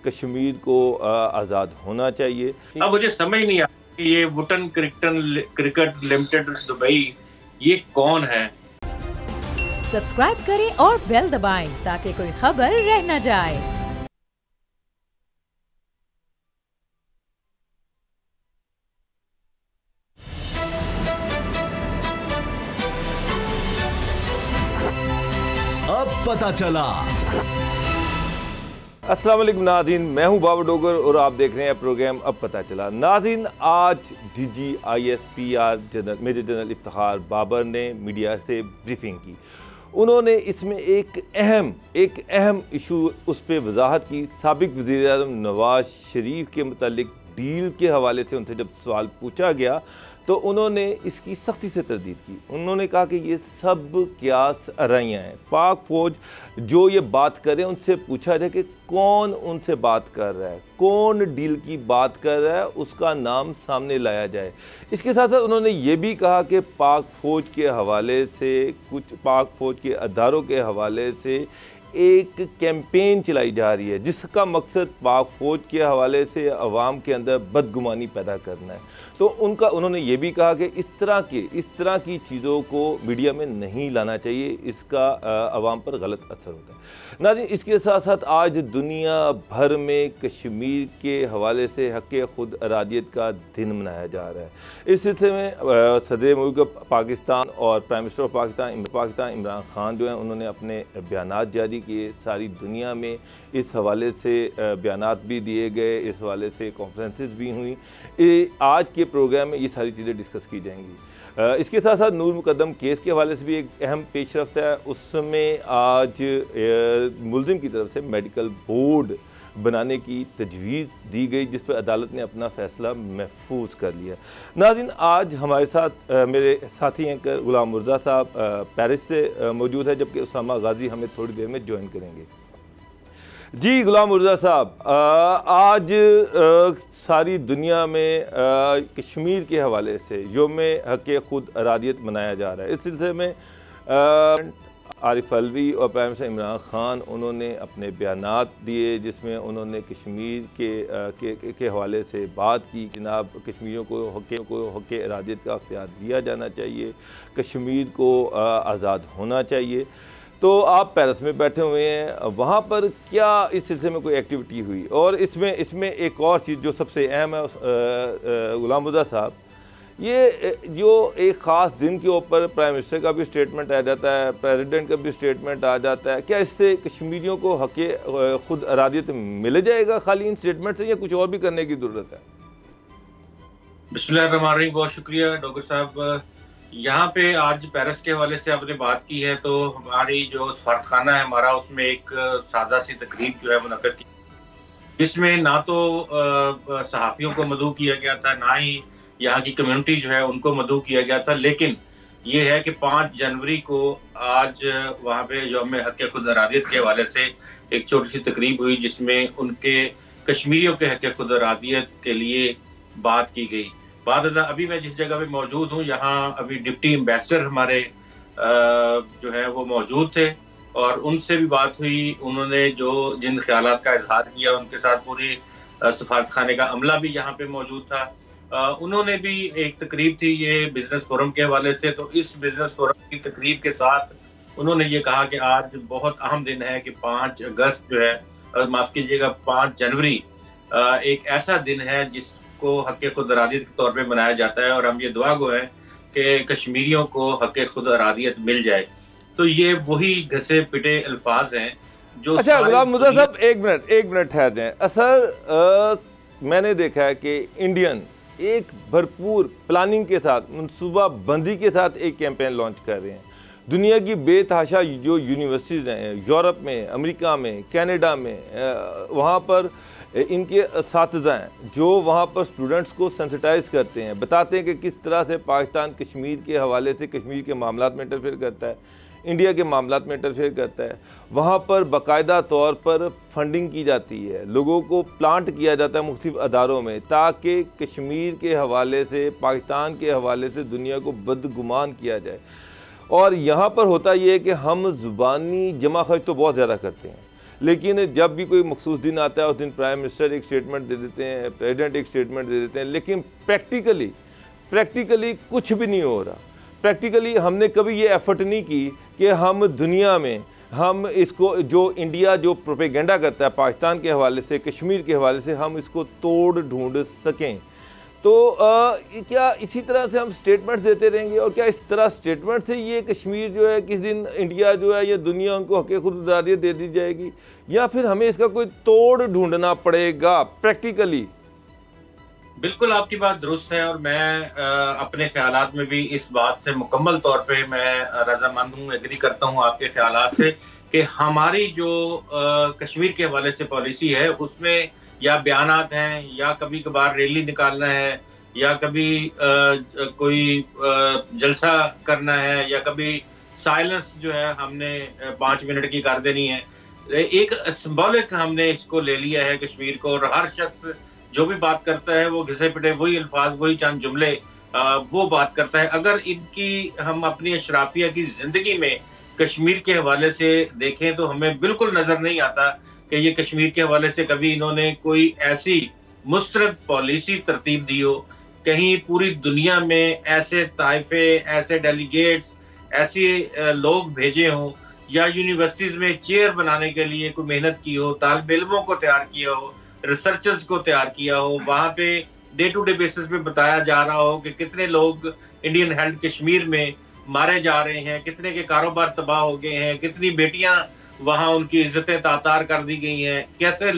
कश्मीर को आज़ाद होना चाहिए। अब मुझे समझ नहीं आता कि ये वुटन क्रिकेट लिमिटेड दुबई ये कौन है। सब्सक्राइब करें और बेल दबाएं ताकि कोई खबर रह न जाए। अब पता चला। अस्सलाम वालेकुम नाज़रीन, मैं हूं बाबर डोगर और आप देख रहे हैं प्रोग्राम अब पता चला। नाज़रीन, आज DGISPR major general Iftikhar Babar ने मीडिया से ब्रीफिंग की। उन्होंने इसमें एक अहम इशू उस पर वजाहत की। साबिक वज़ीर-ए-आज़म नवाज शरीफ के मुतालिक डील के हवाले से उनसे जब सवाल पूछा गया तो उन्होंने इसकी सख्ती से तरदीद की। उन्होंने कहा कि ये सब क्यास अर्राइयाँ हैं। पाक फ़ौज जो ये बात करे उनसे पूछा जाए कि कौन उनसे बात कर रहा है, कौन डील की बात कर रहा है, उसका नाम सामने लाया जाए। इसके साथ साथ उन्होंने ये भी कहा कि पाक फ़ौज के हवाले से पाक फ़ौज के अदारों के हवाले से एक कैंपेन चलाई जा रही है जिसका मकसद पाक फ़ौज के हवाले से अवाम के अंदर बदगुमानी पैदा करना है। तो उन्होंने ये भी कहा कि इस तरह की चीज़ों को मीडिया में नहीं लाना चाहिए, इसका अवाम पर गलत असर होता है। नाज़रीन, इसके साथ साथ आज दुनिया भर में कश्मीर के हवाले से हक़ खुद अरादियत का दिन मनाया जा रहा है। इस सिलसिले में सदर मुल्क पाकिस्तान और prime minister of Pakistan Imran Khan जो हैं उन्होंने अपने बयानात जारी किए। सारी दुनिया में इस हवाले से बयानात भी दिए गए, इस हवाले से कॉन्फ्रेंसेस भी हुई। आज के प्रोग्राम में ये सारी चीज़ें डिस्कस की जाएंगी। इसके साथ साथ नूर मुकद्दम केस के हवाले से भी एक अहम पेशरफ्त है। उसमें आज मुलजिम की तरफ से मेडिकल बोर्ड बनाने की तजवीज़ दी गई जिस पर अदालत ने अपना फ़ैसला महफूज कर लिया। नाज़रीन, आज हमारे साथ मेरे साथी एंकर गुलाम मुर्जा साहब पेरिस से मौजूद है, जबकि उसामा गाजी हमें थोड़ी देर में ज्वाइन करेंगे। जी गुलाम मुर्जा साहब, आज सारी दुनिया में कश्मीर के हवाले से यौम हक़ खुद अरादियत मनाया जा रहा है। इस सिलसिले में आरिफ अलवी और प्राइम मिनिस्टर इमरान खान उन्होंने अपने बयानात दिए जिसमें उन्होंने कश्मीर के हवाले से बात की। जनाब, कश्मीरियों को हक़ अरादियत का अख्तियार दिया जाना चाहिए, कश्मीर को आज़ाद होना चाहिए। तो आप पेरिस में बैठे हुए हैं, वहाँ पर क्या इस सिलसिले में कोई एक्टिविटी हुई? और इसमें एक और चीज़ जो सबसे अहम है गुलाम मुर्जा साहब, ये जो एक ख़ास दिन के ऊपर प्राइम मिनिस्टर का भी स्टेटमेंट आ जाता है, प्रेसिडेंट का भी स्टेटमेंट आ जाता है, क्या इससे कश्मीरियों को हक़ खुद अरादियत मिल जाएगा खाली इन स्टेटमेंट से, या कुछ और भी करने की ज़रूरत है? बिस्मिल्लाहिर्रहमानिर्रहीम, बहुत शुक्रिया डॉक्टर साहब। यहाँ पे आज पेरिस के हवाले से आपने बात की है, तो हमारी जो सफारतखाना है हमारा, उसमें एक सादा सी तकरीब जो है मुनक़्क़द की, जिसमें ना तो सहाफ़ियों को मदऊ किया गया था, ना ही यहाँ की कम्युनिटी जो है उनको मदऊ किया गया था। लेकिन ये है कि 5 जनवरी को आज वहाँ पे यौम हक़ खुद अरादियत के हवाले से एक छोटी सी तकरीब हुई जिसमें उनके कश्मीरियों के हक़ खुद अरादियत के लिए बात की गई। अभी मैं जिस जगह पे मौजूद हूँ, यहाँ अभी डिप्टी एम्बेसडर हमारे जो है वो मौजूद थे और उनसे भी बात हुई। उन्होंने जिन ख्यालात का इजहार किया, उनके साथ पूरी सफारतखाने का अमला भी यहाँ पे मौजूद था। उन्होंने भी एक तकरीब थी ये बिजनेस फोरम के हवाले से, तो इस बिजनेस फोरम की तकरीब के साथ उन्होंने ये कहा कि आज बहुत अहम दिन है कि 5 अगस्त जो है, माफ कीजिएगा 5 जनवरी एक ऐसा दिन है जिसको हक़ खुद अरादियत के तौर पे मनाया जाता है और हम ये दुआ गो हैं कि कश्मीरियों को हक़ खुद अरादियत मिल जाए। तो ये वही घसे पिटे अल्फाज हैं जो। अच्छा गुलाम मुर्जा साहब, एक मिनट ठहर जाएं। असल मैंने देखा है कि इंडियन एक भरपूर प्लानिंग के साथ, मनसूबा बंदी के साथ एक कैंपेन लॉन्च कर रहे हैं। दुनिया की बेतहाशा जो यूनिवर्सिटीज़ हैं, यूरोप में, अमेरिका में, कनाडा में, वहाँ पर इनके असातिज़ा हैं जो वहाँ पर स्टूडेंट्स को सेंसिटाइज करते हैं, बताते हैं कि किस तरह से पाकिस्तान कश्मीर के हवाले से कश्मीर के मामलात में इंटरफेयर करता है, इंडिया के मामलात में इंटरफेयर करता है। वहाँ पर बाकायदा तौर पर फंडिंग की जाती है, लोगों को प्लांट किया जाता है मुख्तलिफ अदारों में, ताकि कश्मीर के हवाले से, पाकिस्तान के हवाले से दुनिया को बदगुमान किया जाए। और यहाँ पर होता ये है कि हम ज़ुबानी जमा खर्च तो बहुत ज़्यादा करते हैं, लेकिन जब भी कोई मखसूस दिन आता है उस दिन प्राइम मिनिस्टर एक स्टेटमेंट दे देते हैं, प्रेसिडेंट एक स्टेटमेंट दे देते हैं, लेकिन प्रैक्टिकली कुछ भी नहीं हो रहा। प्रैक्टिकली हमने कभी ये एफर्ट नहीं की कि हम दुनिया में हम इसको जो इंडिया जो प्रोपेगेंडा करता है पाकिस्तान के हवाले से, कश्मीर के हवाले से, हम इसको तोड़ ढूंढ सकें। तो क्या इसी तरह से हम स्टेटमेंट देते रहेंगे? और क्या इस तरह स्टेटमेंट से ये कश्मीर जो है किस दिन इंडिया जो है या दुनिया उनको हक़ खुददारियत दे दी जाएगी, या फिर हमें इसका कोई तोड़ ढूंढना पड़ेगा प्रैक्टिकली? बिल्कुल आपकी बात दुरुस्त है, और मैं अपने ख्यालात में भी इस बात से मुकम्मल तौर पे मैं रजामंद हूँ, एग्री करता हूँ आपके ख्यालात से कि हमारी जो कश्मीर के हवाले से पॉलिसी है उसमें या बयानात हैं, या कभी कभार रैली निकालना है, या कभी कोई जलसा करना है, या कभी साइलेंस जो है हमने 5 मिनट की कर देनी है। एक सिंबॉलिक हमने इसको ले लिया है कश्मीर को, और हर शख्स जो भी बात करता है वो घिसे पिटे वही अल्फाज, वही चंद जुमले वो बात करता है। अगर इनकी हम अपनी अशराफिया की जिंदगी में कश्मीर के हवाले से देखें तो हमें बिल्कुल नजर नहीं आता कि ये कश्मीर के हवाले से कभी इन्होंने कोई ऐसी मुस्तरद पॉलिसी तरतीब दी हो। कहीं पूरी दुनिया में ऐसे ताइफे, ऐसे डेलीगेट्स, ऐसे लोग भेजे हों, या यूनिवर्सिटीज में चेयर बनाने के लिए कोई मेहनत की हो, तालिब इल्मों को तैयार किया हो, रिसर्चर्स को तैयार किया हो, वहाँ पे डे टू डे बेसिस पे बताया जा रहा हो कि कितने लोग इंडियन हेल्ड कश्मीर में मारे जा रहे हैं, कितने के कारोबार तबाह हो गए हैं, कितनी बेटियां वहाँ उनकी इज्जतें तातार कर दी गई हैं, कैसे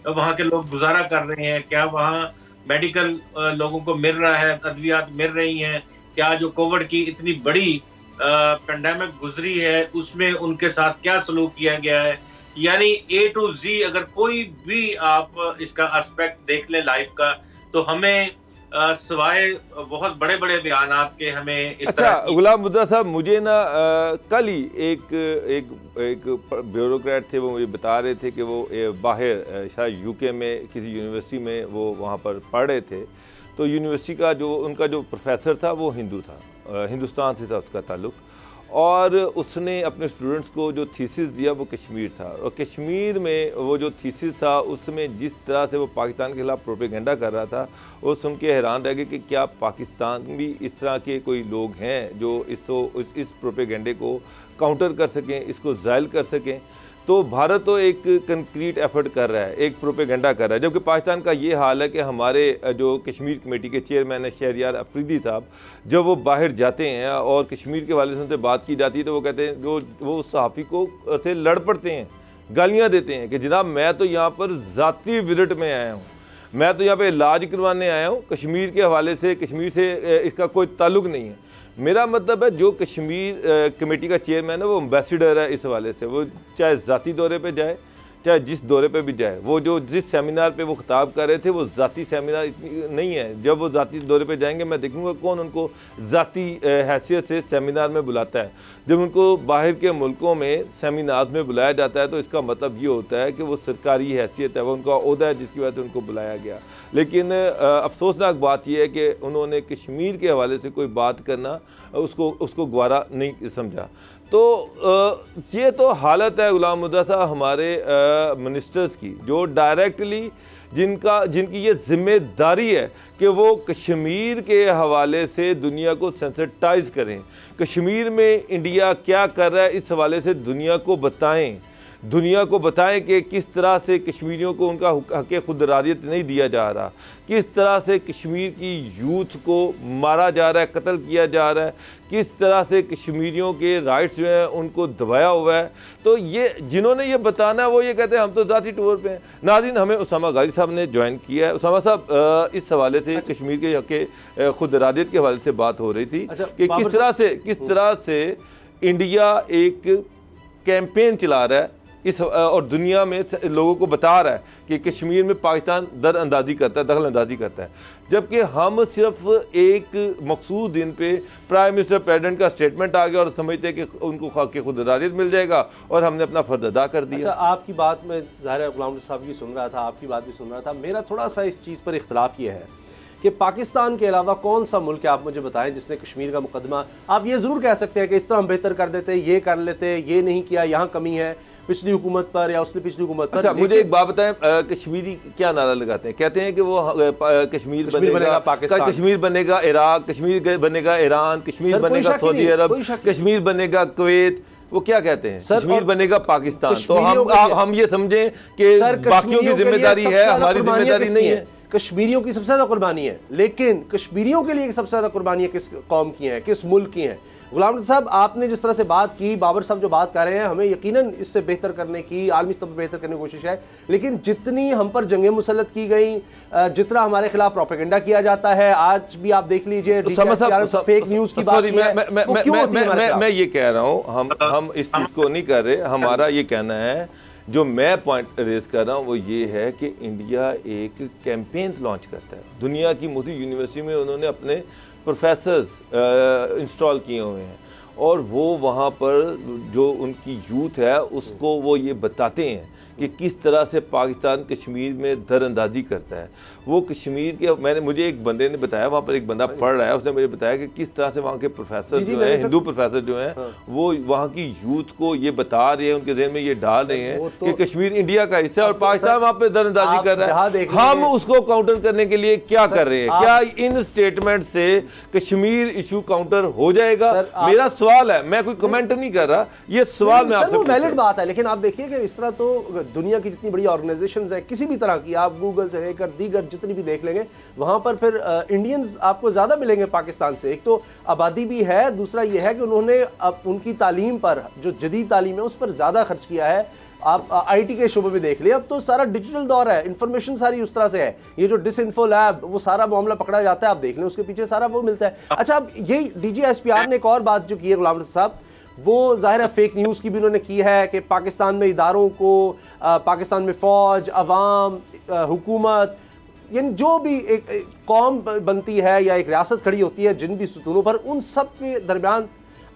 वहाँ के लोग गुजारा कर रहे हैं, क्या वहाँ मेडिकल लोगों को मिल रहा है, अद्वियात मिल रही हैं, क्या जो कोविड की इतनी बड़ी पेंडेमिक गुजरी है उसमें उनके साथ क्या सलूक किया गया है। यानी A to Z अगर कोई भी आप इसका एस्पेक्ट देख ले लाइफ का, तो हमें सिवाय बहुत बड़े बड़े बयानात के हमें इस तरह गुलाम मुद्दा साहब, मुझे ना कल ही एक ब्यूरोक्रेट थे, वो मुझे बता रहे थे कि वो बाहर शायद UK में किसी यूनिवर्सिटी में वो वहाँ पर पढ़ रहे थे। तो यूनिवर्सिटी का जो उनका जो प्रोफेसर था वो हिंदू था, हिंदुस्तान से था उसका ताल्लुक़, और उसने अपने स्टूडेंट्स को जो थीसिस दिया वो कश्मीर था। और कश्मीर में वो जो थीसिस था उसमें जिस तरह से वो पाकिस्तान के खिलाफ प्रोपेगेंडा कर रहा था, वो सुन के हैरान रह गए कि क्या पाकिस्तान भी इस तरह के कोई लोग हैं जो इस प्रोपेगेंडे को काउंटर कर सकें, इसको ज़ायल कर सकें। तो भारत तो एक कंक्रीट एफर्ट कर रहा है, एक प्रोपेगेंडा कर रहा है, जबकि पाकिस्तान का ये हाल है कि हमारे जो कश्मीर कमेटी के चेयरमैन है शहरयार अफरीदी साहब, जब वो बाहर जाते हैं और कश्मीर के वाले से उनसे बात की जाती है तो वो कहते हैं, वो सहाफ़ी को से लड़ पड़ते हैं, गालियाँ देते हैं कि जनाब मैं तो यहाँ पर ज़ाती विजिट में आया हूँ, मैं तो यहाँ पर इलाज करवाने आया हूँ, कश्मीर के हवाले से, कश्मीर से इसका कोई ताल्लुक़ नहीं है। मेरा मतलब है जो कश्मीर कमेटी का चेयरमैन है वो एम्बेसडर है इस हवाले से, वो चाहे ज़ाती दौरे पे जाए, चाहे जिस दौरे पे भी जाए। वो जो जिस सेमिनार पे वो खिताब कर रहे थे वो ज़ाती सेमिनार इतनी नहीं है। जब वो ज़ाती दौरे पे जाएंगे मैं देखूंगा कौन उनको ज़ाती हैसियत से सेमिनार में बुलाता है। जब उनको बाहर के मुल्कों में सेमिनार में बुलाया जाता है तो इसका मतलब ये होता है कि वो सरकारी हैसियत है, वो उनका ओहदा है जिसकी वजह से उनको बुलाया गया। लेकिन अफसोसनाक बात यह है कि उन्होंने कश्मीर के हवाले से कोई बात करना उसको गवारा नहीं समझा। तो ये तो हालत है गुलाम मुद्दा साहब हमारे मिनिस्टर्स की, जो डायरेक्टली जिनकी ये जिम्मेदारी है कि वो कश्मीर के हवाले से दुनिया को सेंसिटाइज करें, कश्मीर में इंडिया क्या कर रहा है इस हवाले से दुनिया को बताएं कि किस तरह से कश्मीरियों को उनका हक़ खुदरारियत नहीं दिया जा रहा, किस तरह से कश्मीर की यूथ को मारा जा रहा है, कत्ल किया जा रहा है, किस तरह से कश्मीरियों के राइट्स जो हैं उनको दबाया हुआ है। तो ये जिन्होंने ये बताना है वो ये कहते हैं हम तो ज़ाती टूर पे हैं। नाज़रीन, हमें उसामा गाजी साहब ने ज्वाइन किया है। उसामा साहब, इस हवाले से कश्मीर के हक़ खुदरारियत के हवाले से बात हो रही थी कि किस तरह से इंडिया एक कैंपेन चला रहा है और दुनिया में लोगों को बता रहा है कि कश्मीर में पाकिस्तान दखल अंदाजी करता है, जबकि हम सिर्फ एक मखसूस दिन पे प्राइम मिनिस्टर प्रेसिडेंट का स्टेटमेंट आ गया और समझते हैं कि उनको हक़ खुदरारियत मिल जाएगा और हमने अपना फ़र्ज अदा कर दिया। अच्छा, आपकी बात में ज़ाहिर गुलाम साहब की सुन रहा था, आपकी बात भी सुन रहा था। मेरा थोड़ा सा इस चीज़ पर इख्तलाफ ये है कि पाकिस्तान के अलावा कौन सा मुल्क है, आप मुझे बताएं, जिसने कश्मीर का मुकदमा, आप ये ज़रूर कह सकते हैं कि इस तरह हम बेहतर कर देते, ये कर लेते, ये नहीं किया, यहाँ कमी है, पिछली हुकूमत पर या उसने पिछली हुकूमत पर। अच्छा, मुझे एक बात बताएं, कश्मीरी क्या नारा लगाते हैं? कहते हैं कि वो कश्मीर बनेगा पाकिस्तान, कश्मीर बनेगा इराक, कश्मीर बनेगा ईरान, कश्मीर बनेगा सऊदी अरब, कश्मीर बनेगा कुवैत। वो क्या कहते हैं? कश्मीर बनेगा पाकिस्तान। तो हम ये समझें कि बाकियों की जिम्मेदारी है, हमारी जिम्मेदारी नहीं है। कश्मीरियों की सबसे ज़्यादा कुर्बानी है, लेकिन कश्मीरियों के लिए सबसे ज़्यादा कुर्बानियाँ किस कौम की हैं, किस मुल्क की हैं? गुलाम नबी साहब, आपने जिस तरह से बात की, बाबर साहब जो बात कर रहे हैं, हमें यकीनन इससे बेहतर करने की, आलमी स्तर पर बेहतर करने की कोशिश है, लेकिन जितनी हम पर जंगें मुसल्लत की गई, जितना हमारे खिलाफ प्रोपेगेंडा किया जाता है, आज भी आप देख लीजिए फेक न्यूज़ की बात है। मैं ये कह रहा हूँ, हम इस चीज़ को नहीं कर रहे। हमारा ये कहना है, जो मैं पॉइंट रेज कर रहा हूँ वो ये है कि इंडिया एक कैंपेन लॉन्च करता है। दुनिया की मोदी यूनिवर्सिटी में उन्होंने अपने प्रोफेसर्स इंस्टॉल किए हुए हैं और वो वहाँ पर जो उनकी यूथ है उसको वो ये बताते हैं कि किस तरह से पाकिस्तान कश्मीर में दरअंदाजी करता है। वो कश्मीर के मुझे एक बंदे ने बताया, वहाँ पर एक बंदा पढ़ रहा है, उसने मुझे बताया कि किस तरह से वहाँ के प्रोफेसर जो हैं, हिंदू प्रोफेसर जो हैं, वो वहाँ की यूथ को ये बता रहे हैं, उनके ज़हन में ये डाल रहे हैं कि कश्मीर इंडिया का हिस्सा है और पाकिस्तान वहाँ पर दरअंदाजी कर रहा है। हम उसको काउंटर करने के लिए क्या कर रहे हैं? क्या इन स्टेटमेंट से कश्मीर इशू काउंटर हो जाएगा? मेरा सवाल है, मैं कोई कमेंट नहीं कर रहा, ये सवाल मैं आपसे। वैलिड बात है, लेकिन आप देखिए कि इस तरह तो दुनिया की जितनी बड़ी ऑर्गेनाइजेशंस है, किसी भी तरह की, आप गूगल से लेकर दीगर जितनी भी देख लेंगे, वहां पर फिर इंडियंस आपको ज्यादा मिलेंगे पाकिस्तान से। एक तो आबादी भी है, दूसरा ये है कि उन्होंने उनकी तालीम पर, जो जदीद तालीम है, उस पर ज्यादा खर्च किया है। आप आईटी के शोबे में देख लिया, अब तो सारा डिजिटल दौर है, इंफॉर्मेशन सारी उस तरह से है। ये जो डिसइंफो लैब, वो सारा मामला पकड़ा जाता है, आप देख लें, उसके पीछे सारा वो मिलता है। अच्छा, अब यही DGSPR ने एक और बात जो की है गुलाम नबी साहब, वो जाहिर है फेक न्यूज़ की भी उन्होंने की है कि पाकिस्तान में इदारों को, पाकिस्तान में फ़ौज, अवाम, हुकूमत, यानी जो भी एक कौम बनती है या एक रियासत खड़ी होती है जिन भी सतूनों पर, उन सब के दरमियान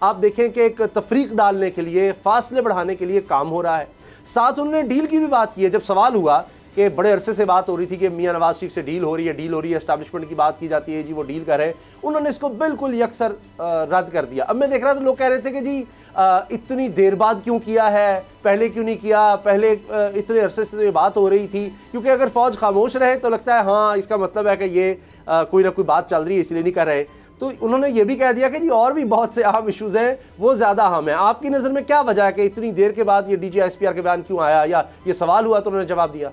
आप देखें कि एक तफरीक डालने के लिए, फासले बढ़ाने के लिए काम हो रहा है। साथ उन्होंने डील की भी बात की है। जब सवाल हुआ कि बड़े अरसे से बात हो रही थी कि मियां नवाज शरीफ से डील हो रही है, एस्टैब्लिशमेंट की बात की जाती है, जी वो डील कर रहे हैं, उन्होंने इसको बिल्कुल यकसर रद्द कर दिया। अब मैं देख रहा था, लोग कह रहे थे कि जी इतनी देर बाद क्यों किया है, पहले क्यों नहीं किया, पहले इतने अरसे से तो ये बात हो रही थी। क्योंकि अगर फ़ौज खामोश रहे तो लगता है हाँ, इसका मतलब है कि ये कोई ना कोई बात चल रही है, इसलिए नहीं कर रहे। तो उन्होंने ये भी कह दिया कि जी और भी बहुत से अहम इश्यूज़ हैं, वो ज़्यादा अहम हैं। आपकी नज़र में क्या वजह है कि इतनी देर के बाद ये DGSPR के बयान क्यों आया, या ये सवाल हुआ तो उन्होंने जवाब दिया?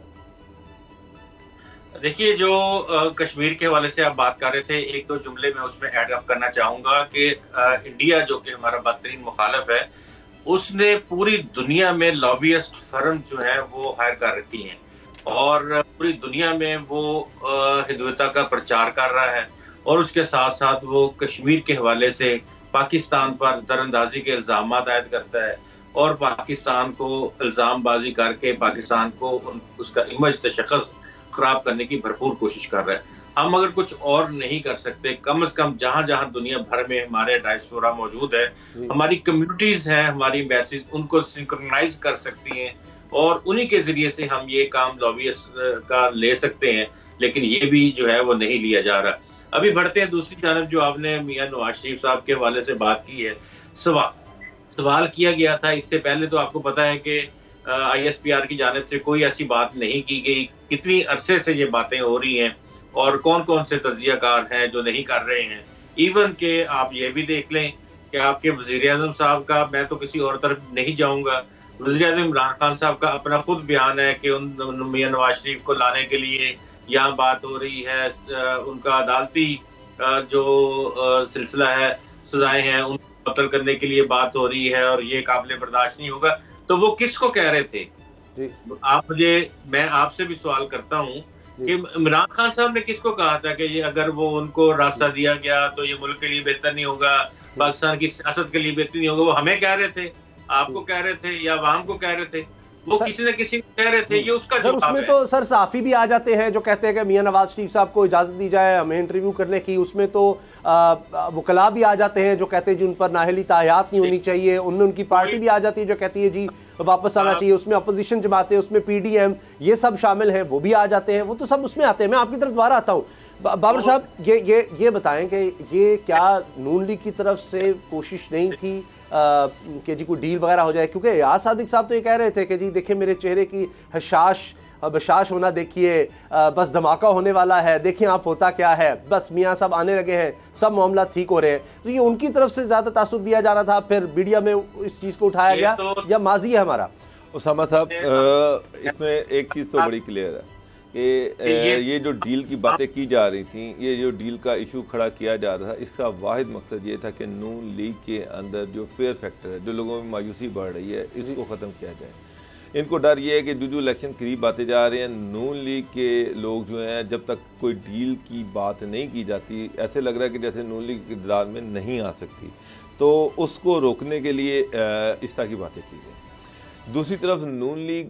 देखिए, जो कश्मीर के हवाले से आप बात कर रहे थे, एक दो जुमले में उसमें ऐड अप करना चाहूँगा कि इंडिया जो कि हमारा बदतरीन मुखालिफ है, उसने पूरी दुनिया में लॉबियस्ट फर्म जो है वो हायर कर रखी हैं और पूरी दुनिया में वो हिंदुत्व का प्रचार कर रहा है और उसके साथ साथ वो कश्मीर के हवाले से पाकिस्तान पर दरअंदाजी के इल्ज़ाम आयद करता है और पाकिस्तान को इल्ज़ामबाजी करके पाकिस्तान को उसका इमेज तशख़्ख़ुस खराब करने की भरपूर कोशिश कर रहा है। हम अगर कुछ और नहीं कर सकते, कम से कम जहां जहां दुनिया भर में हमारे डायस्पोरा मौजूद है, हमारी कम्युनिटीज हैं, हमारी एम्बेसीज, उनको सिंक्रोनाइज कर सकती हैं और उन्हीं के जरिए से हम ये काम लॉबियस्ट का ले सकते हैं। लेकिन ये भी जो है वो नहीं लिया जा रहा। अभी बढ़ते हैं दूसरी जानब, जो आपने मियां नवाज शरीफ साहब के हवाले से बात की है। सवाल किया गया था, इससे पहले तो आपको पता है कि ISPR की जानिब से कोई ऐसी बात नहीं की गई। कितनी अरसे से ये बातें हो रही हैं और कौन कौन से तज्जियाकार हैं जो नहीं कर रहे हैं। इवन के आप ये भी देख लें कि आपके वज़ीर-ए-आज़म साहब का, मैं तो किसी और तरफ नहीं जाऊंगा, वज़ीर-ए-आज़म इमरान खान साहब का अपना खुद बयान है कि उन मियां नवाज शरीफ को लाने के लिए यहाँ बात हो रही है, उनका अदालती जो सिलसिला है, सजाएं हैं, उनको कत्ल करने के लिए बात हो रही है और ये काबिल बर्दाश्त नहीं होगा। तो वो किसको कह रहे थे? मैं आपसे भी सवाल करता हूँ कि इमरान खान साहब ने किसको कहा था कि ये अगर वो उनको रास्ता दिया गया तो ये मुल्क के लिए बेहतर नहीं होगा, पाकिस्तान की सियासत के लिए बेहतर नहीं होगा? वो हमें कह रहे थे, आपको कह रहे थे या अवाम को कह रहे थे? वो किसी न किसी को कह रहे थे, ये उसका जवाब है। उसमें तो सर साफी भी आ जाते हैं जो कहते हैं कि मियां नवाज शरीफ साहब को इजाजत दी जाए हमें इंटरव्यू करने की। उसमें तो वकला भी आ जाते हैं जो कहते हैं जी उन पर नाहली तायात नहीं होनी चाहिए। उनमें उनकी पार्टी भी आ जाती है जो कहती है जी वापस आना चाहिए। उसमें अपोजिशन जमातें, उसमें PDM, ये सब शामिल हैं, वो भी आ जाते हैं। वो तो सब उसमें आते हैं। मैं आपकी तरफ दोबारा आता हूँ। बाबर साहब, ये बताएं कि ये क्या नून लीग की तरफ से कोशिश नहीं थी कि जी कोई डील वगैरह हो जाए, क्योंकि याद सादिक साहब तो ये कह रहे थे कि जी देखिए मेरे चेहरे की बशाश होना देखिए, बस धमाका होने वाला है, देखिए आप होता क्या है, बस मियाँ साहब आने लगे हैं, सब मामला ठीक हो रहे हैं। तो ये उनकी तरफ से ज़्यादा तासुर दिया जा रहा था, फिर मीडिया में इस चीज़ को उठाया गया, या माजी है हमारा? उसामा साहब, इसमें एक चीज़ तो बड़ी क्लियर है कि ये जो डील की बातें की जा रही थी, ये जो डील का इशू खड़ा किया जा रहा था, इसका वाहिद मकसद ये था कि नून लीग के अंदर जो फेयर फैक्टर है, जो लोगों में मायूसी बढ़ रही है, इसको ख़त्म किया जाए। इनको डर ये है कि जो इलेक्शन करीब आते जा रहे हैं, नून लीग के लोग जो हैं, जब तक कोई डील की बात नहीं की जाती, ऐसे लग रहा है कि जैसे नून लीग इक़्तिदार में नहीं आ सकती, तो उसको रोकने के लिए इस तरह की बातें की गई। दूसरी तरफ नून लीग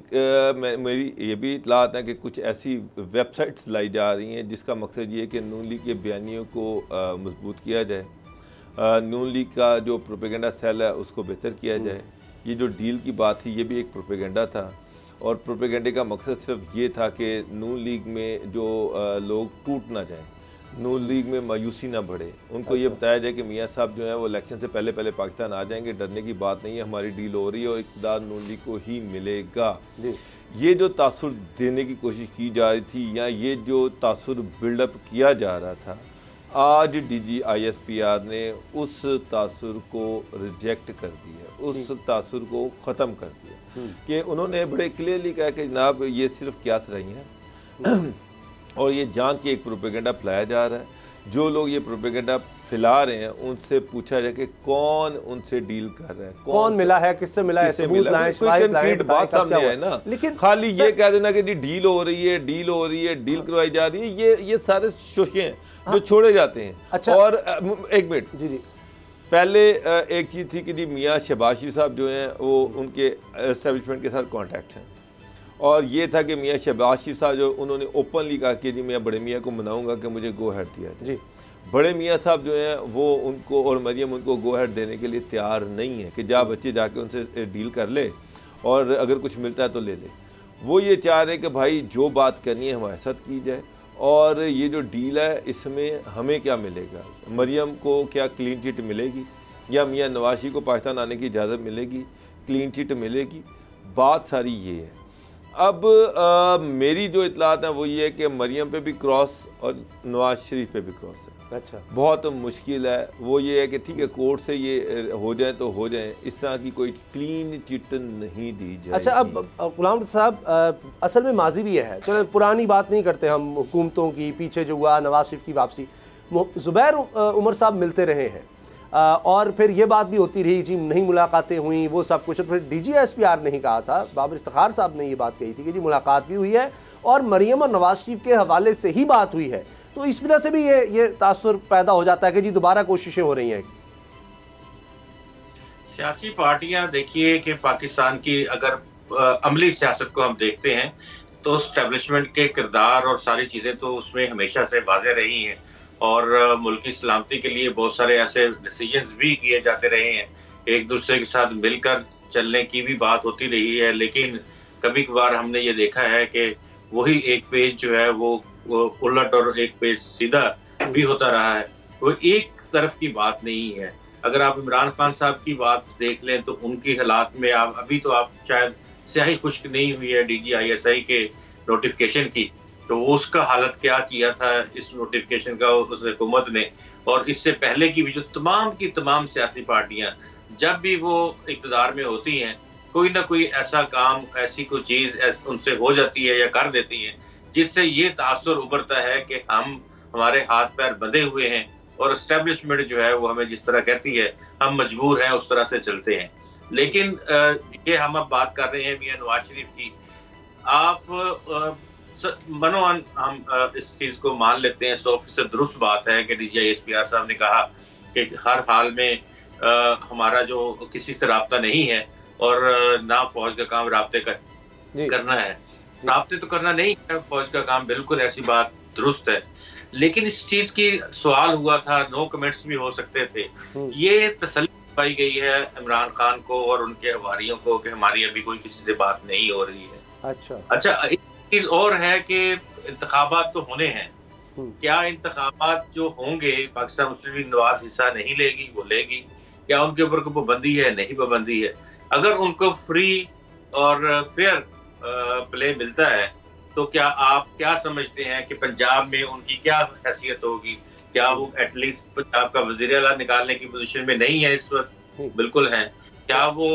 मेरी ये भी इतलात है कि कुछ ऐसी वेबसाइट्स लाई जा रही हैं जिसका मकसद ये है कि नून लीग के बयानियों को मजबूत किया जाए, नून लीग का जो प्रोपेगेंडा सेल है उसको बेहतर किया जाए। ये जो डील की बात थी ये भी एक प्रोपेगेंडा था, और प्रोपेगेंडे का मकसद सिर्फ ये था कि नून लीग में जो लोग टूट ना जाएं, नून लीग में मायूसी ना बढ़े, उनको ये बताया जाए कि मियाँ साहब जो हैं वो इलेक्शन से पहले पहले पाकिस्तान आ जाएंगे, डरने की बात नहीं है, हमारी डील हो रही है और इक़्तिदार नून लीग को ही मिलेगा। ये जो तासुर देने की कोशिश की जा रही थी, या ये जो तासुर बिल्डअप किया जा रहा था, आज DGISPR ने उस तासुर को रिजेक्ट कर दिया, उस तासुर को ख़त्म कर दिया कि उन्होंने बड़े क्लियरली कहा कि जनाब ये सिर्फ क्यास रही हैं और ये जान के एक प्रोपेगेंडा फैलाया जा रहा है। जो लोग ये प्रोपेगेंडा फैला रहे हैं उनसे पूछा जाए कि कौन उनसे डील कर रहा है, कौन मिला है, किससे मिला है, सबूत लाएं, कोई बात सामने है ना। लेकिन खाली ये कह देना कि जी डील हो रही है, डील हो रही है, डील करवाई जा रही है, ये सारे शोशे हैं जो छोड़े जाते हैं। अच्छा, और एक मिनट जी पहले एक चीज़ थी कि जी मियाँ शहबाज शरीफ साहब जो हैं वो उनके एस्टेब्लिशमेंट के साथ कॉन्टैक्ट हैं, और ये था कि मियाँ शहबाज शरीफ साहब जो उन्होंने ओपनली कहा कि जी मैं बड़े मियाँ को मनाऊंगा कि मुझे गो हेड दिया जी। बड़े मियाँ साहब जो हैं वो उनको और मरियम उनको गो हेड देने के लिए तैयार नहीं है कि जा बच्चे जाके उनसे डील कर ले और अगर कुछ मिलता है तो ले ले। वो ये चाह रहे हैं कि भाई जो बात करनी है हमारे साथ की जाए, और ये जो डील है इसमें हमें क्या मिलेगा, मरियम को क्या क्लीन चिट मिलेगी या मियाँ नवाज शरीफ को पाकिस्तान आने की इजाज़त मिलेगी, क्लीन चिट मिलेगी, बात सारी ये है। अब मेरी जो इतलात है वो ये है कि मरियम पे भी क्रॉस और नवाज शरीफ पे भी क्रॉस है। अच्छा, बहुत मुश्किल है। वो ये है कि ठीक है कोर्ट से ये हो जाए तो हो जाए, इस तरह की कोई क्लीन चिट नहीं दी जाए। अच्छा, अब गुलाम साहब असल में माजी भी है, चलो पुरानी बात नहीं करते हम, हुकूमतों की पीछे जो हुआ, नवाज शरीफ की वापसी, ज़ुबैर उमर साहब मिलते रहे हैं और फिर ये बात भी होती रही जी नहीं मुलाकातें हुई, वो सब कुछ। फिर DGISPR नहीं कहा था, बाबर इफ्तिखार साहब ने ये बात कही थी कि जी मुलाकात भी हुई है और मरियम और नवाज शरीफ के हवाले से ही बात हुई है। तो इस वजह से भी ये तासुर पैदा हो जाता है कि जी दोबारा कोशिशें हो रही हैं। सियासी पार्टियां देखिए कि पाकिस्तान की अगर अमली सियासत को हम देखते हैं तो एस्टेब्लिशमेंट के किरदार और सारी चीज़ें तो उसमें हमेशा से वाज़ेह रही हैं, और मुल्क की सलामती के लिए बहुत सारे ऐसे डिसीजंस भी किए जाते रहे हैं, एक दूसरे के साथ मिलकर चलने की भी बात होती रही है। लेकिन कभी कभार हमने ये देखा है कि वही एक पेज जो है वो उलट और एक पेज सीधा भी होता रहा है, वो एक तरफ की बात नहीं है। अगर आप इमरान खान साहब की बात देख लें तो उनकी हालात में आप अभी तो आप शायद स्याही खुश्क नहीं हुई है DGISI के नोटिफिकेशन की, तो उसका हालत क्या किया था इस नोटिफिकेशन का उस हुकूमत ने, और इससे पहले की भी जो तमाम की तमाम सियासी पार्टियां जब भी वो इक़्तिदार में होती हैं कोई ना कोई ऐसा काम, ऐसी कोई चीज़ उनसे हो जाती है या कर देती है जिससे ये तासुर उभरता है कि हम हमारे हाथ पैर बंधे हुए हैं और एस्टेब्लिशमेंट जो है वो हमें जिस तरह कहती है हम मजबूर हैं उस तरह से चलते हैं। लेकिन ये हम अब बात कर रहे हैं मियां नवाज शरीफ की, आप मनोअन हम इस चीज़ को मान लेते हैं, 100% दुरुस्त बात है कि DGISPR साहब ने कहा कि हर हाल में हमारा जो किसी से राब्ता नहीं है और ना फौज का काम राब्ते करना है, राब्ते तो करना नहीं है फौज का काम, बिल्कुल ऐसी बात दुरुस्त है। लेकिन इस चीज की सवाल हुआ था, नो कमेंट्स भी हो सकते थे, ये तसल्ली पाई गई है इमरान खान को और उनके हवारियों को कि हमारी अभी कोई किसी से बात नहीं हो रही है। अच्छा, एक चीज और है कि इंतखाबात तो होने हैं, क्या इंतखाबात जो होंगे पाकिस्तान मुस्लिम लीग नवाज हिस्सा नहीं लेगी, वो लेगी, क्या उनके ऊपर कोई पाबंदी है? नहीं पाबंदी है। अगर उनको फ्री और फेयर प्ले मिलता है तो क्या आप क्या समझते हैं कि पंजाब में उनकी क्या हैसियत होगी? क्या वो एटलीस्ट पंजाब का वजीर आला निकालने की पोजीशन में नहीं है इस वक्त? बिल्कुल है। क्या वो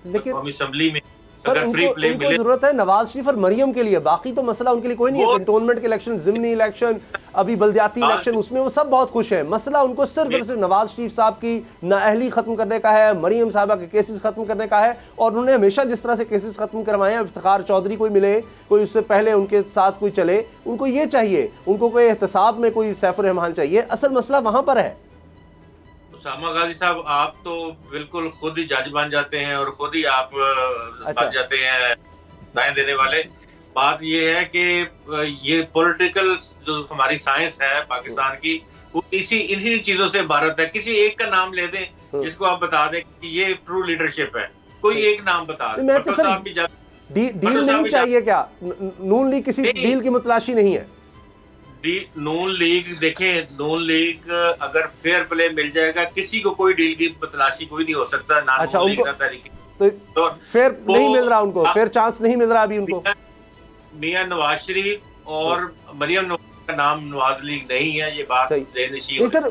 कौमी असम्बली में सर उनको जरूरत है नवाज शरीफ और मरियम के लिए, बाकी तो मसला उनके लिए कोई नहीं है। कंटोनमेंट के इलेक्शन, जिमनी इलेक्शन, अभी बल्दियाती इलेक्शन, उसमें वो सब बहुत खुश है। मसला उनको सिर्फ और सिर्फ नवाज शरीफ साहब की नाअहली खत्म करने का है, मरियम साहबा के केसेस खत्म करने का है। और उन्होंने हमेशा जिस तरह से केसेस खत्म करवाए हैं, इफ्तिखार चौधरी कोई मिले, कोई उससे पहले उनके साथ कोई चले, उनको ये चाहिए, उनको कोई एहतसाब में कोई सैफुर रहमान चाहिए। असल मसला वहां पर है। उसामा गाजी साहब, आप तो बिल्कुल खुद ही जज बन जाते हैं और खुद ही आप बन जाते हैं राय देने वाले। बात ये है कि ये पॉलिटिकल जो हमारी साइंस है पाकिस्तान की, वो इन्हीं चीजों से इबारत है। किसी एक का नाम ले दें जिसको आप बता दें कि ये ट्रू लीडरशिप है, कोई एक नाम बता दें। डील नहीं चाहिए क्या? नून लीग किसी डील की मुतलाशी नहीं है। नून लीग देखें, नून लीग अगर फेयर प्ले मिल जाएगा, किसी को कोई डील की तलाशी कोई नहीं हो सकता। ना अच्छा, नून लीग ना तरीके तो फेयर नहीं मिल रहा उनको, फेयर चांस नहीं मिल रहा अभी उनको। मियां नवाज शरीफ और मरियम का नाम नवाज लीग नहीं है, ये बात नहीं सर,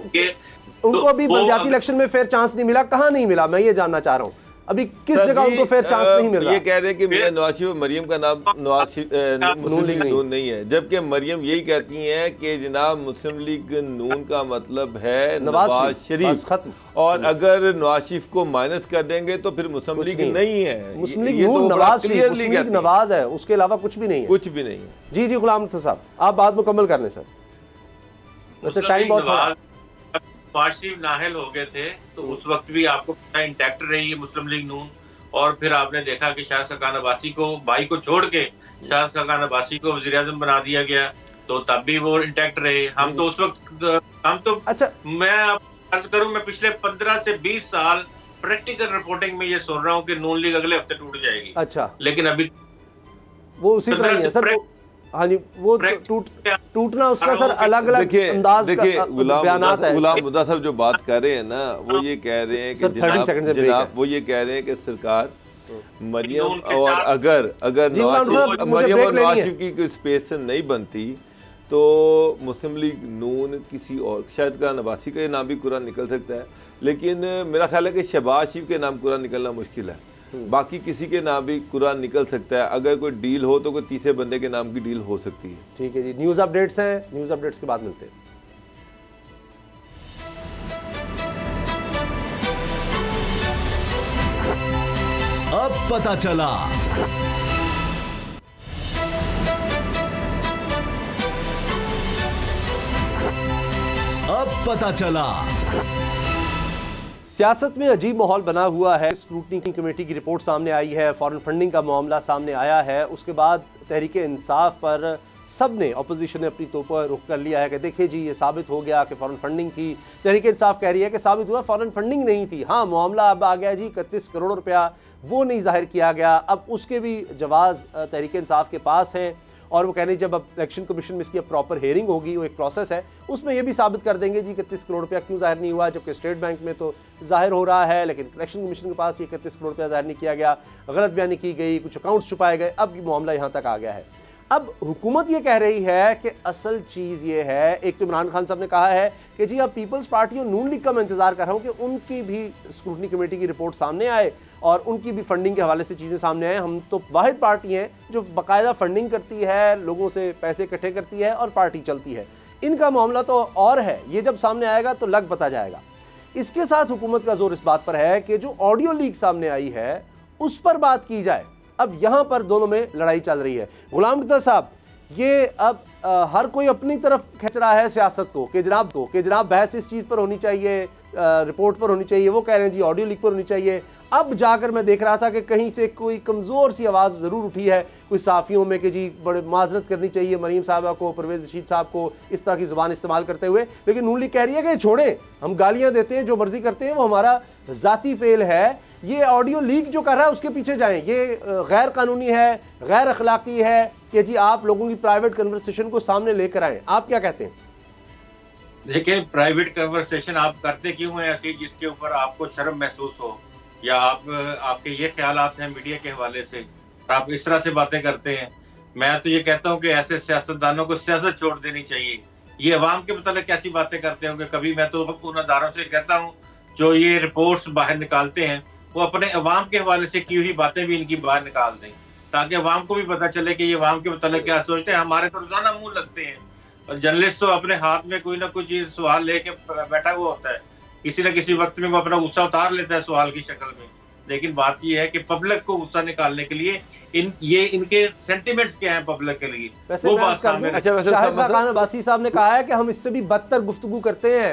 उनको अभी बल्दियाती इलेक्शन में फेयर चांस नहीं मिला। कहाँ नहीं मिला, मैं ये जानना चाह रहा हूँ। अभी किस जगह उनको फेयर चांस नहीं मिल रहा? ये कह रहे हैं कि मियां नवाज शरीफ और मरियम का नाम मुस्लिम लीग नून नहीं है, जबकि मरियम यही कहती हैं कि जनाब मुस्लिम लीग नून का मतलब है नवाज शरीफ खत्म। और अगर नवाज शरीफ को माइनस कर देंगे तो फिर मुस्लिम लीग नहीं है। मुस्लिम लीग नून नवाज शरीफ, मुस्लिम लीग नवाज है, उसके अलावा कुछ भी नहीं है। कुछ भी नहीं है। जी जी, गुलाम साहब आप बात मुकम्मल कर लें सर, वैसे टाइम बहुत थोड़ा। नवाज शरीफ नाहल हो गए थे तो उस वक्त भी आपको पता इंटैक्ट रही है मुस्लिम लीग नून। और फिर आपने देखा कि शायद खान अब्बासी को, भाई को छोड़ के शायद खान अब्बासी को वज़ीर आज़म बना दिया गया, तो तब भी वो इंटैक्ट रहे। हम तो उस वक्त अच्छा, मैं अर्ज करूं, मैं पिछले 15 से 20 साल प्रैक्टिकल रिपोर्टिंग में ये सुन रहा हूँ कि नून लीग अगले हफ्ते टूट जाएगी। अच्छा, लेकिन अभी वो उसी तरह है सर। हाँ जी, वो टूटना उसका सर अलग अलग अंदाज का बयानात है। गुलाम मुद्दा साहब जो बात कर रहे हैं ना, वो ये कह रहे हैं कि जनाब वो ये कह रहे हैं कि सरकार मरियम और अगर मरियम और नवाज शरीफ की कोई स्पेस नहीं बनती तो मुस्लिम लीग नून किसी और, शायद का नवासी का नाम भी कुरान निकल सकता है, लेकिन मेरा ख्याल है कि शहबाज शरीफ के नाम कुरान निकलना मुश्किल है। बाकी किसी के नाम भी कुरान निकल सकता है। अगर कोई डील हो तो कोई तीसरे बंदे के नाम की डील हो सकती है। ठीक है जी, न्यूज़ अपडेट्स हैं, न्यूज़ अपडेट्स के बाद मिलते हैं। अब पता चला। अब पता चला। सियासत में अजीब माहौल बना हुआ है। स्क्रूटनी कमेटी की रिपोर्ट सामने आई है, फॉरेन फंडिंग का मामला सामने आया है, उसके बाद तहरीक इंसाफ पर सब ने, अपोजिशन ने अपनी तो पर रुख कर लिया है कि देखिए जी ये साबित हो गया कि फॉरेन फंडिंग थी। तहरीक इंसाफ कह रही है कि साबित हुआ फॉरेन फंडिंग नहीं थी। हाँ, मामला अब आ गया जी 31 करोड़ रुपया वो नहीं जाहिर किया गया। अब उसके भी जवाब तहरीक इंसाफ के पास हैं और वो कह रहे हैं जब अब इलेक्शन कमीशन में इसकी अब प्रॉपर हेयरिंग होगी, वो एक प्रोसेस है, उसमें ये भी साबित कर देंगे जी 31 करोड़ रुपया क्यों जाहिर नहीं हुआ, जबकि स्टेट बैंक में तो जाहिर हो रहा है, लेकिन इलेक्शन कमीशन के पास ये 31 करोड़ रुपया जाहिर नहीं किया गया, गलत बयानी की गई, कुछ अकाउंट्स छुपाए गए। अब मामला यहाँ तक आ गया है। अब हुकूमत ये कह रही है कि असल चीज़ ये है, एक तो इमरान खान साहब ने कहा है कि जी अब पीपल्स पार्टी और नून लीग का मैं इंतज़ार कर रहा हूँ कि उनकी भी स्क्रूटनी कमेटी की रिपोर्ट सामने आए और उनकी भी फंडिंग के हवाले से चीज़ें सामने आए। हम तो वाहिद पार्टी हैं जो बाकायदा फंडिंग करती है, लोगों से पैसे इकट्ठे करती है और पार्टी चलती है। इनका मामला तो और है, ये जब सामने आएगा तो लग पता जाएगा। इसके साथ हुकूमत का जोर इस बात पर है कि जो ऑडियो लीक सामने आई है उस पर बात की जाए। अब यहाँ पर दोनों में लड़ाई चल रही है। गुलाम नबी साहब, ये अब हर कोई अपनी तरफ खींच रहा है सियासत को कि जनाब बहस इस चीज़ पर होनी चाहिए, रिपोर्ट पर होनी चाहिए, वो कह रहे हैं जी ऑडियो लीक पर होनी चाहिए। अब जाकर मैं देख रहा था कि कहीं से कोई कमज़ोर सी आवाज़ ज़रूर उठी है कोई साफ़ियों में कि जी बड़े माजरत करनी चाहिए मरीम साहबा को, परवेज़ रशीद साहब को इस तरह की ज़ुबान इस्तेमाल करते हुए। लेकिन नून लीग कह रही है कि छोड़ें, हम गालियाँ देते हैं, जो मर्ज़ी करते हैं, वो हमारा ज़ाती फेल है। ये ऑडियो लीक जो कर रहा है उसके पीछे जाएं, ये गैर कानूनी है, गैर अखलाकी है कि जी आप लोगों की प्राइवेट कन्वर्सेशन को सामने लेकर आएँ। आप क्या कहते हैं? देखिए, प्राइवेट कन्वर्सेशन आप करते क्यों हैं ऐसी जिसके ऊपर आपको शर्म महसूस हो, या आपके ये ख्यालात हैं मीडिया के हवाले से, आप इस तरह से बातें करते हैं। मैं तो ये कहता हूँ कि ऐसे सियासतदानों को सियासत छोड़ देनी चाहिए। ये अवाम के मतलब कैसी बातें करते होंगे। कभी मैं तो उन अदारों से कहता हूँ जो ये रिपोर्ट्स बाहर निकालते हैं, वो अपने अवाम के हवाले से की हुई बातें भी इनकी बाहर निकाल दें, ताकि अवाम को भी पता चले कि ये अवाम के मतलब क्या सोचते हैं। हमारे तो रोजाना मुंह लगते हैं, और जर्नलिस्ट तो अपने हाथ में कोई ना कोई चीज सवाल लेके बैठा हुआ होता है, किसी न किसी वक्त में वो अपना गुस्सा उतार लेता है सवाल की शक्ल में। लेकिन बात यह है कि पब्लिक को गुस्सा निकालने के लिए इनके सेंटिमेंट्स क्या हैं पब्लिक के लिए, वैसे वो बात सामने। शाहिद खान अब्बासी साहब ने कहा है कि हम इससे भी बदतर गुफ्तगू करते हैं,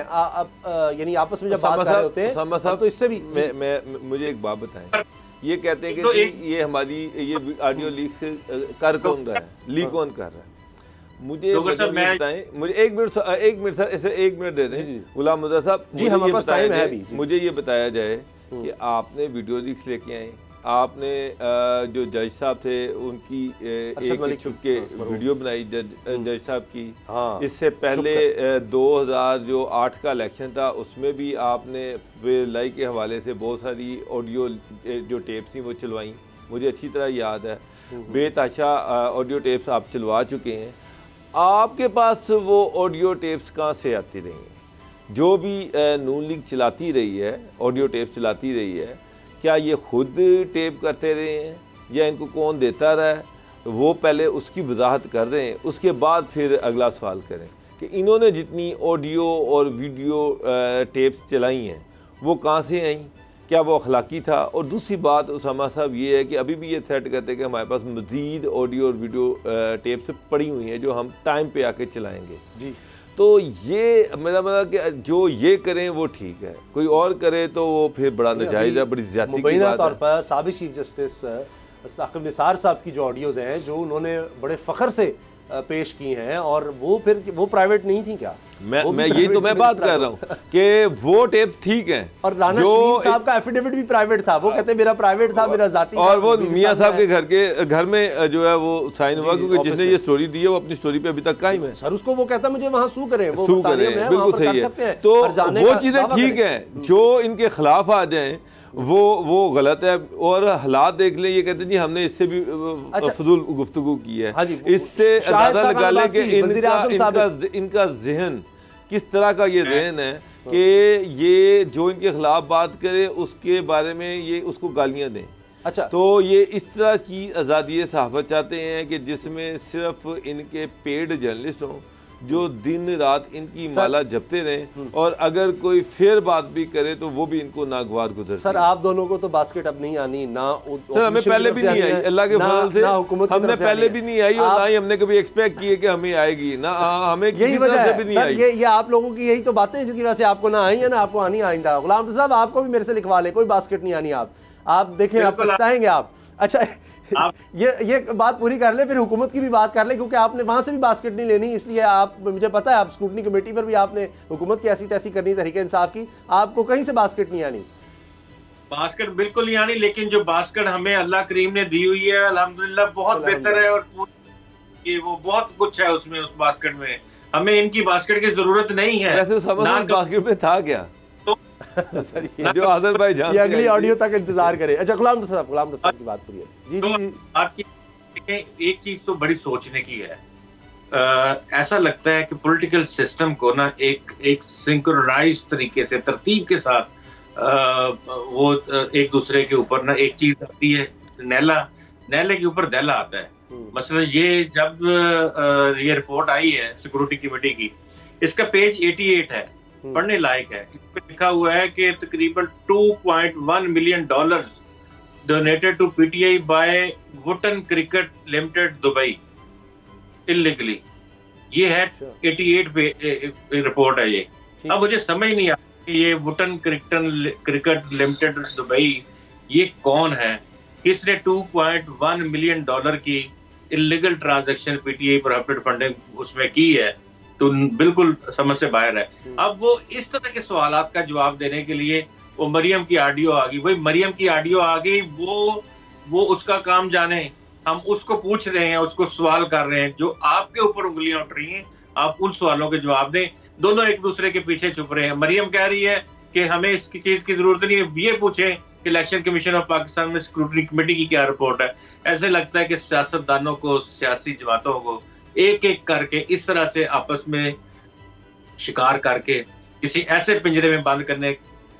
यानी आपस में जब बात कर रहे होते हैं तो इससे भी। मुझे एक बात बताएं, ये कहते हैं कि ये हमारी ये ऑडियो लीक कर कौन रहा है, लीक कौन कर रहा है? मुझे बताएं, मुझे एक मिनट सर, ऐसे एक मिनट दे दें गुलाम मुर्तज़ा साहब जी, हमारे पास टाइम है अभी। मुझे ये बताया जाए कि आपने वीडियो लीक्स लेके आए, आपने जो जज साहब थे उनकी एक छुप के वीडियो बनाई जज साहब की। इससे पहले 2008 का इलेक्शन था, उसमें भी आपने लाई के हवाले से बहुत सारी ऑडियो जो टेप्स थी वो चलवाई, मुझे अच्छी तरह याद है। बेताशा ऑडियो टेप्स आप चलवा चुके हैं। आपके पास वो ऑडियो टेप्स कहाँ से आती रही हैं? जो भी नून लीग चलाती रही है, ऑडियो टेप चलाती रही है, क्या ये खुद टेप करते रहे हैं या इनको कौन देता रहा है? वो पहले उसकी वजाहत कर रहे हैं, उसके बाद फिर अगला सवाल करें कि इन्होंने जितनी ऑडियो और वीडियो टेप्स चलाई हैं वो कहाँ से आई, क्या वो अखलाकी था? और दूसरी बात उसामा साहब ये है कि अभी भी ये थ्रेट करते हैं कि हमारे पास मज़ीद ऑडियो और वीडियो टेप्स पड़ी हुई हैं जो हम टाइम पे आके चलाएँगे जी। तो ये मेरा मतलब कि जो ये करें वो ठीक है, कोई और करे तो वो फिर बड़ा नाजायज़ है, बड़ी ज़्यादती की बात है। तौर पर साबिक़ चीफ जस्टिस साकिब निसार साहब की जो ऑडियोज़ हैं जो उन्होंने बड़े फ़ख्र से पेश की हैं, और वो फिर वो प्राइवेट नहीं थी क्या? मैं यही तो मैं बात कर रहा हूँ कि वो टेप ठीक है। और राना शरीफ साहब का एफिडेविट भी प्राइवेट था, वो कहते हैं मेरा प्राइवेट था, मेरा जाती, और वो मियां साहब के घर में जो है वो साइन हुआ, क्योंकि जिसने ये स्टोरी दी है वो अपनी स्टोरी पे अभी तक कायम है। सर उसको वो कहता है मुझे वहाँ सू करें, वो बिल्कुल सही है। तो वो चीजें ठीक है, जो इनके खिलाफ आ जाए वो गलत है। और हालात देख लें, ये कहते हैं जी हमने इससे भी फजूल गुफ्तगू की है। इससे अंदाजा निकालें कि इनका जहन किस तरह का ये जहन है कि ये जो इनके खिलाफ बात करे उसके बारे में ये उसको गालियां दें। अच्छा, तो ये इस तरह की आज़ादी सहाफ़त चाहते हैं कि जिसमें सिर्फ इनके पेड जर्नलिस्ट हों जो दिन रात इनकी माला जपते रहें, और अगर कोई फेयर बात भी करे तो वो भी इनको नागवार गुजर। सर आप दोनों को तो बास्केट अब नहीं आनी ना, सर हमें पहले भी नहीं आई, अल्लाह के फजल से हमने पहले भी नहीं आई, और ना ही हमने कभी एक्सपेक्ट किए कि हमें आएगी, ना हमें यही वजह है सर, ये आप लोगों की यही तो बातें हैं जिनकी वजह से आपको ना आई है ना आपको आनी आइंदा। गुलाम साहब आपको भी मेरे से लिखवा ले, कोई बास्केट नहीं आनी, आप देखें आप पछताएंगे आप। अच्छा ये बात पूरी कर ले, फिर हुकूमत की भी बात कर ले, क्योंकि आपने वहां से भी बास्केट नहीं लेनी, इसलिए आप मुझे पता है आप स्क्रूटनी कमेटी पर भी आपने हुकूमत की ऐसी तैसी करनी, तहरीक इंसाफ की, आपको कहीं से बास्केट नहीं आनी। बास्केट बिल्कुल नहीं आनी, लेकिन जो बास्केट हमें अल्लाह करीम ने दी हुई है अल्हम्दुलिल्लाह बहुत बेहतर है, और ये वो बहुत कुछ है उसमें, उस बास्केट में हमें इनकी बास्केट की जरूरत नहीं है। वैसे समझ बास्केट में था क्या जो आदर भाई जान, ये अगली ऑडियो तक इंतजार करें। अच्छा गुलाम साहब की बात करिए जी। तो जी आपकी एक चीज तो बड़ी सोचने की है, ऐसा लगता है कि पॉलिटिकल सिस्टम को ना एक सिंक्रोनाइज तरीके से तरतीब के साथ वो एक दूसरे के ऊपर ना एक चीज आती है, नैले के ऊपर दैला आता है। मसलन ये जब ये रिपोर्ट आई है सिक्योरिटी कमेटी की, इसका पेज 88 है, पढ़ने लायक है। इसमें लिखा हुआ है कि तकरीबन $2.1 million donated to PTI by Wootton cricket limited Dubai illegally. ये है 88 पे रिपोर्ट है ये। अब मुझे समझ नहीं आ कि ये वुटन क्रिकेट लिमिटेड दुबई ये कौन है, किसने $2.1 मिलियन की illegal transaction PTI prohibited funding उसमें की है, तो बिल्कुल समझ से बाहर है। अब वो इस तरह के सवालात का जवाब देने के लिए वो मरियम की ऑडियो आ गई, वही मरियम की ऑडियो आ गई, वो उसका काम जाने, हम उसको पूछ रहे हैं, उसको सवाल कर रहे हैं, जो आपके ऊपर उंगलियां उठ रही हैं, आप उन सवालों के जवाब दें। दोनों एक दूसरे के पीछे छुप रहे हैं। मरियम कह रही है कि हमें इसकी चीज की जरूरत नहीं है, ये पूछे कि इलेक्शन कमीशन ऑफ पाकिस्तान में स्क्रूटनी कमेटी की क्या रिपोर्ट है। ऐसे लगता है कि सियासतदानों को, सियासी जमातों को एक एक करके इस तरह से आपस में शिकार करके किसी ऐसे पिंजरे में बंद करने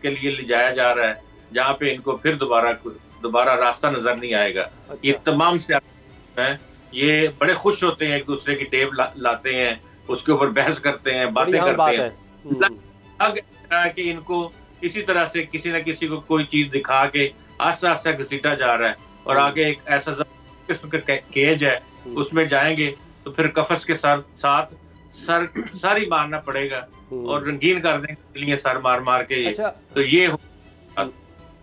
के लिए ले जाया जा रहा है जहां पे इनको फिर दोबारा रास्ता नजर नहीं आएगा। अच्छा। ये तमाम सियासत हैं, ये बड़े खुश होते हैं, एक दूसरे की टेब लाते हैं, उसके ऊपर बहस करते हैं, बातें करते हैं। लग कि इनको इसी तरह से किसी न किसी को कोई चीज दिखा के आस्ते आस्ते घसीटा जा रहा है और आगे एक ऐसा किस्म का केज है, उसमें जाएंगे तो फिर कफस के साथ सर ही मारना पड़ेगा और रंगीन कर देंगे सर मार मार के ये। अच्छा, तो ये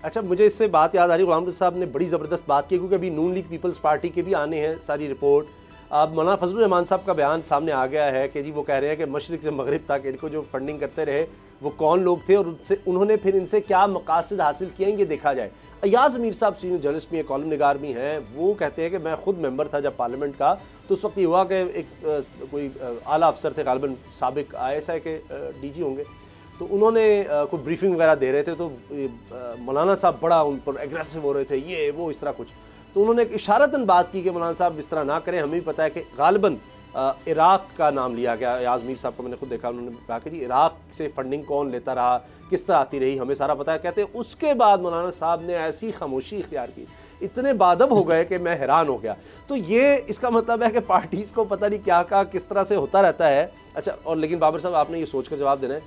अच्छा, मुझे इससे बात याद आ रही, गुलाम रज़ा साहब ने बड़ी ज़बरदस्त बात की, क्योंकि अभी नून लीग पीपल्स पार्टी के भी आने हैं सारी रिपोर्ट। अब मौलाना फजलुर रहमान साहब का बयान सामने आ गया है कि जी वो कह रहे हैं कि मशरिक से मगरिब तक इनको जो फंडिंग करते रहे वो कौन लोग थे और उन्होंने फिर इनसे क्या मकासद हासिल किए हैं, ये देखा जाए। अयाज मीर साहब सीनियर जर्नलिस्ट भी हैं, कॉलम निगार भी हैं, वो कहते हैं कि मैं खुद मेंबर था जब पार्लियामेंट का, तो उस वक्त ये हुआ कि एक कोई आला अफसर थे, गालिबन साबिक ISI के DG होंगे, तो उन्होंने कोई ब्रीफिंग वगैरह दे रहे थे, तो मौलाना साहब बड़ा उन पर एग्रेसिव हो रहे थे, ये वो इस तरह कुछ। तो उन्होंने एक इशारतन बात की कि मौलाना साहब इस तरह ना करें, हमें भी पता है कि गालिबन इराक़ का नाम लिया गया। अयाज मीर साहब को मैंने खुद देखा, उन्होंने कहा कि जी इराक़ से फंडिंग कौन लेता रहा, किस तरह आती रही, हमें सारा पता है। कहते हैं उसके बाद मौलाना साहब ने ऐसी खामोशी इख्तियार की, इतने बादब हो गए कि मैं हैरान हो गया। तो ये इसका मतलब है कि पार्टीज़ को पता नहीं क्या किस तरह से होता रहता है। अच्छा, और लेकिन बाबर साहब आपने ये सोच कर जवाब देना है,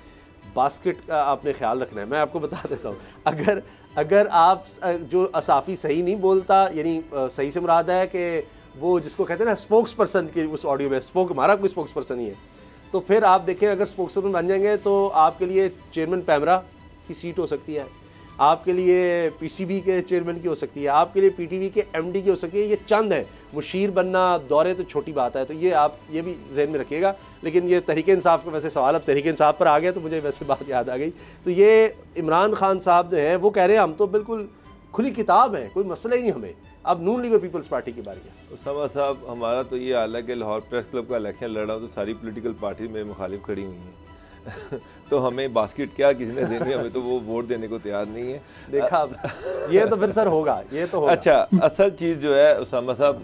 बास्केट का आपने ख्याल रखना है। मैं आपको बता देता हूँ, अगर आप जो असाफ़ी सही नहीं बोलता, यानी सही से मुराद है कि वो जिसको कहते हैं ना स्पोक्स पर्सन के उस ऑडियो में हमारा कोई स्पोक्स पर्सन ही है, तो फिर आप देखें अगर स्पोक्स पर्सन बन जाएंगे तो आपके लिए चेयरमैन पैमरा की सीट हो सकती है, आपके लिए PCB के चेयरमैन की हो सकती है, आपके लिए PTV के MD की हो सकती है। ये चंद है, मुशीर बनना दौरे तो छोटी बात है, तो ये आप ये भी जहन में रखिएगा। लेकिन ये तहरीक इंसाफ का वैसे सवाल अब तहरीक इंसाफ पर आ गया तो मुझे वैसे बात याद आ गई। तो ये इमरान खान साहब जो हैं वो कह रहे हैं हम तो बिल्कुल खुली किताब हैं, कोई मसला ही नहीं हमें। अब नून लीग और पीपल्स पार्टी की बारी है। उसामा साहब, हमारा तो ये हाल है कि लाहौर प्रेस क्लब का इलेक्शन लड़ रहा हूँ तो सारी पॉलिटिकल पार्टी मेरे मुखालिफ खड़ी हुई हैं तो हमें बास्केट क्या किसी ने देनी, हमें तो वो वोट देने को तैयार नहीं है। देखा ये तो फिर सर होगा, ये तो होगा। अच्छा, असल चीज़ जो है उसामा साहब,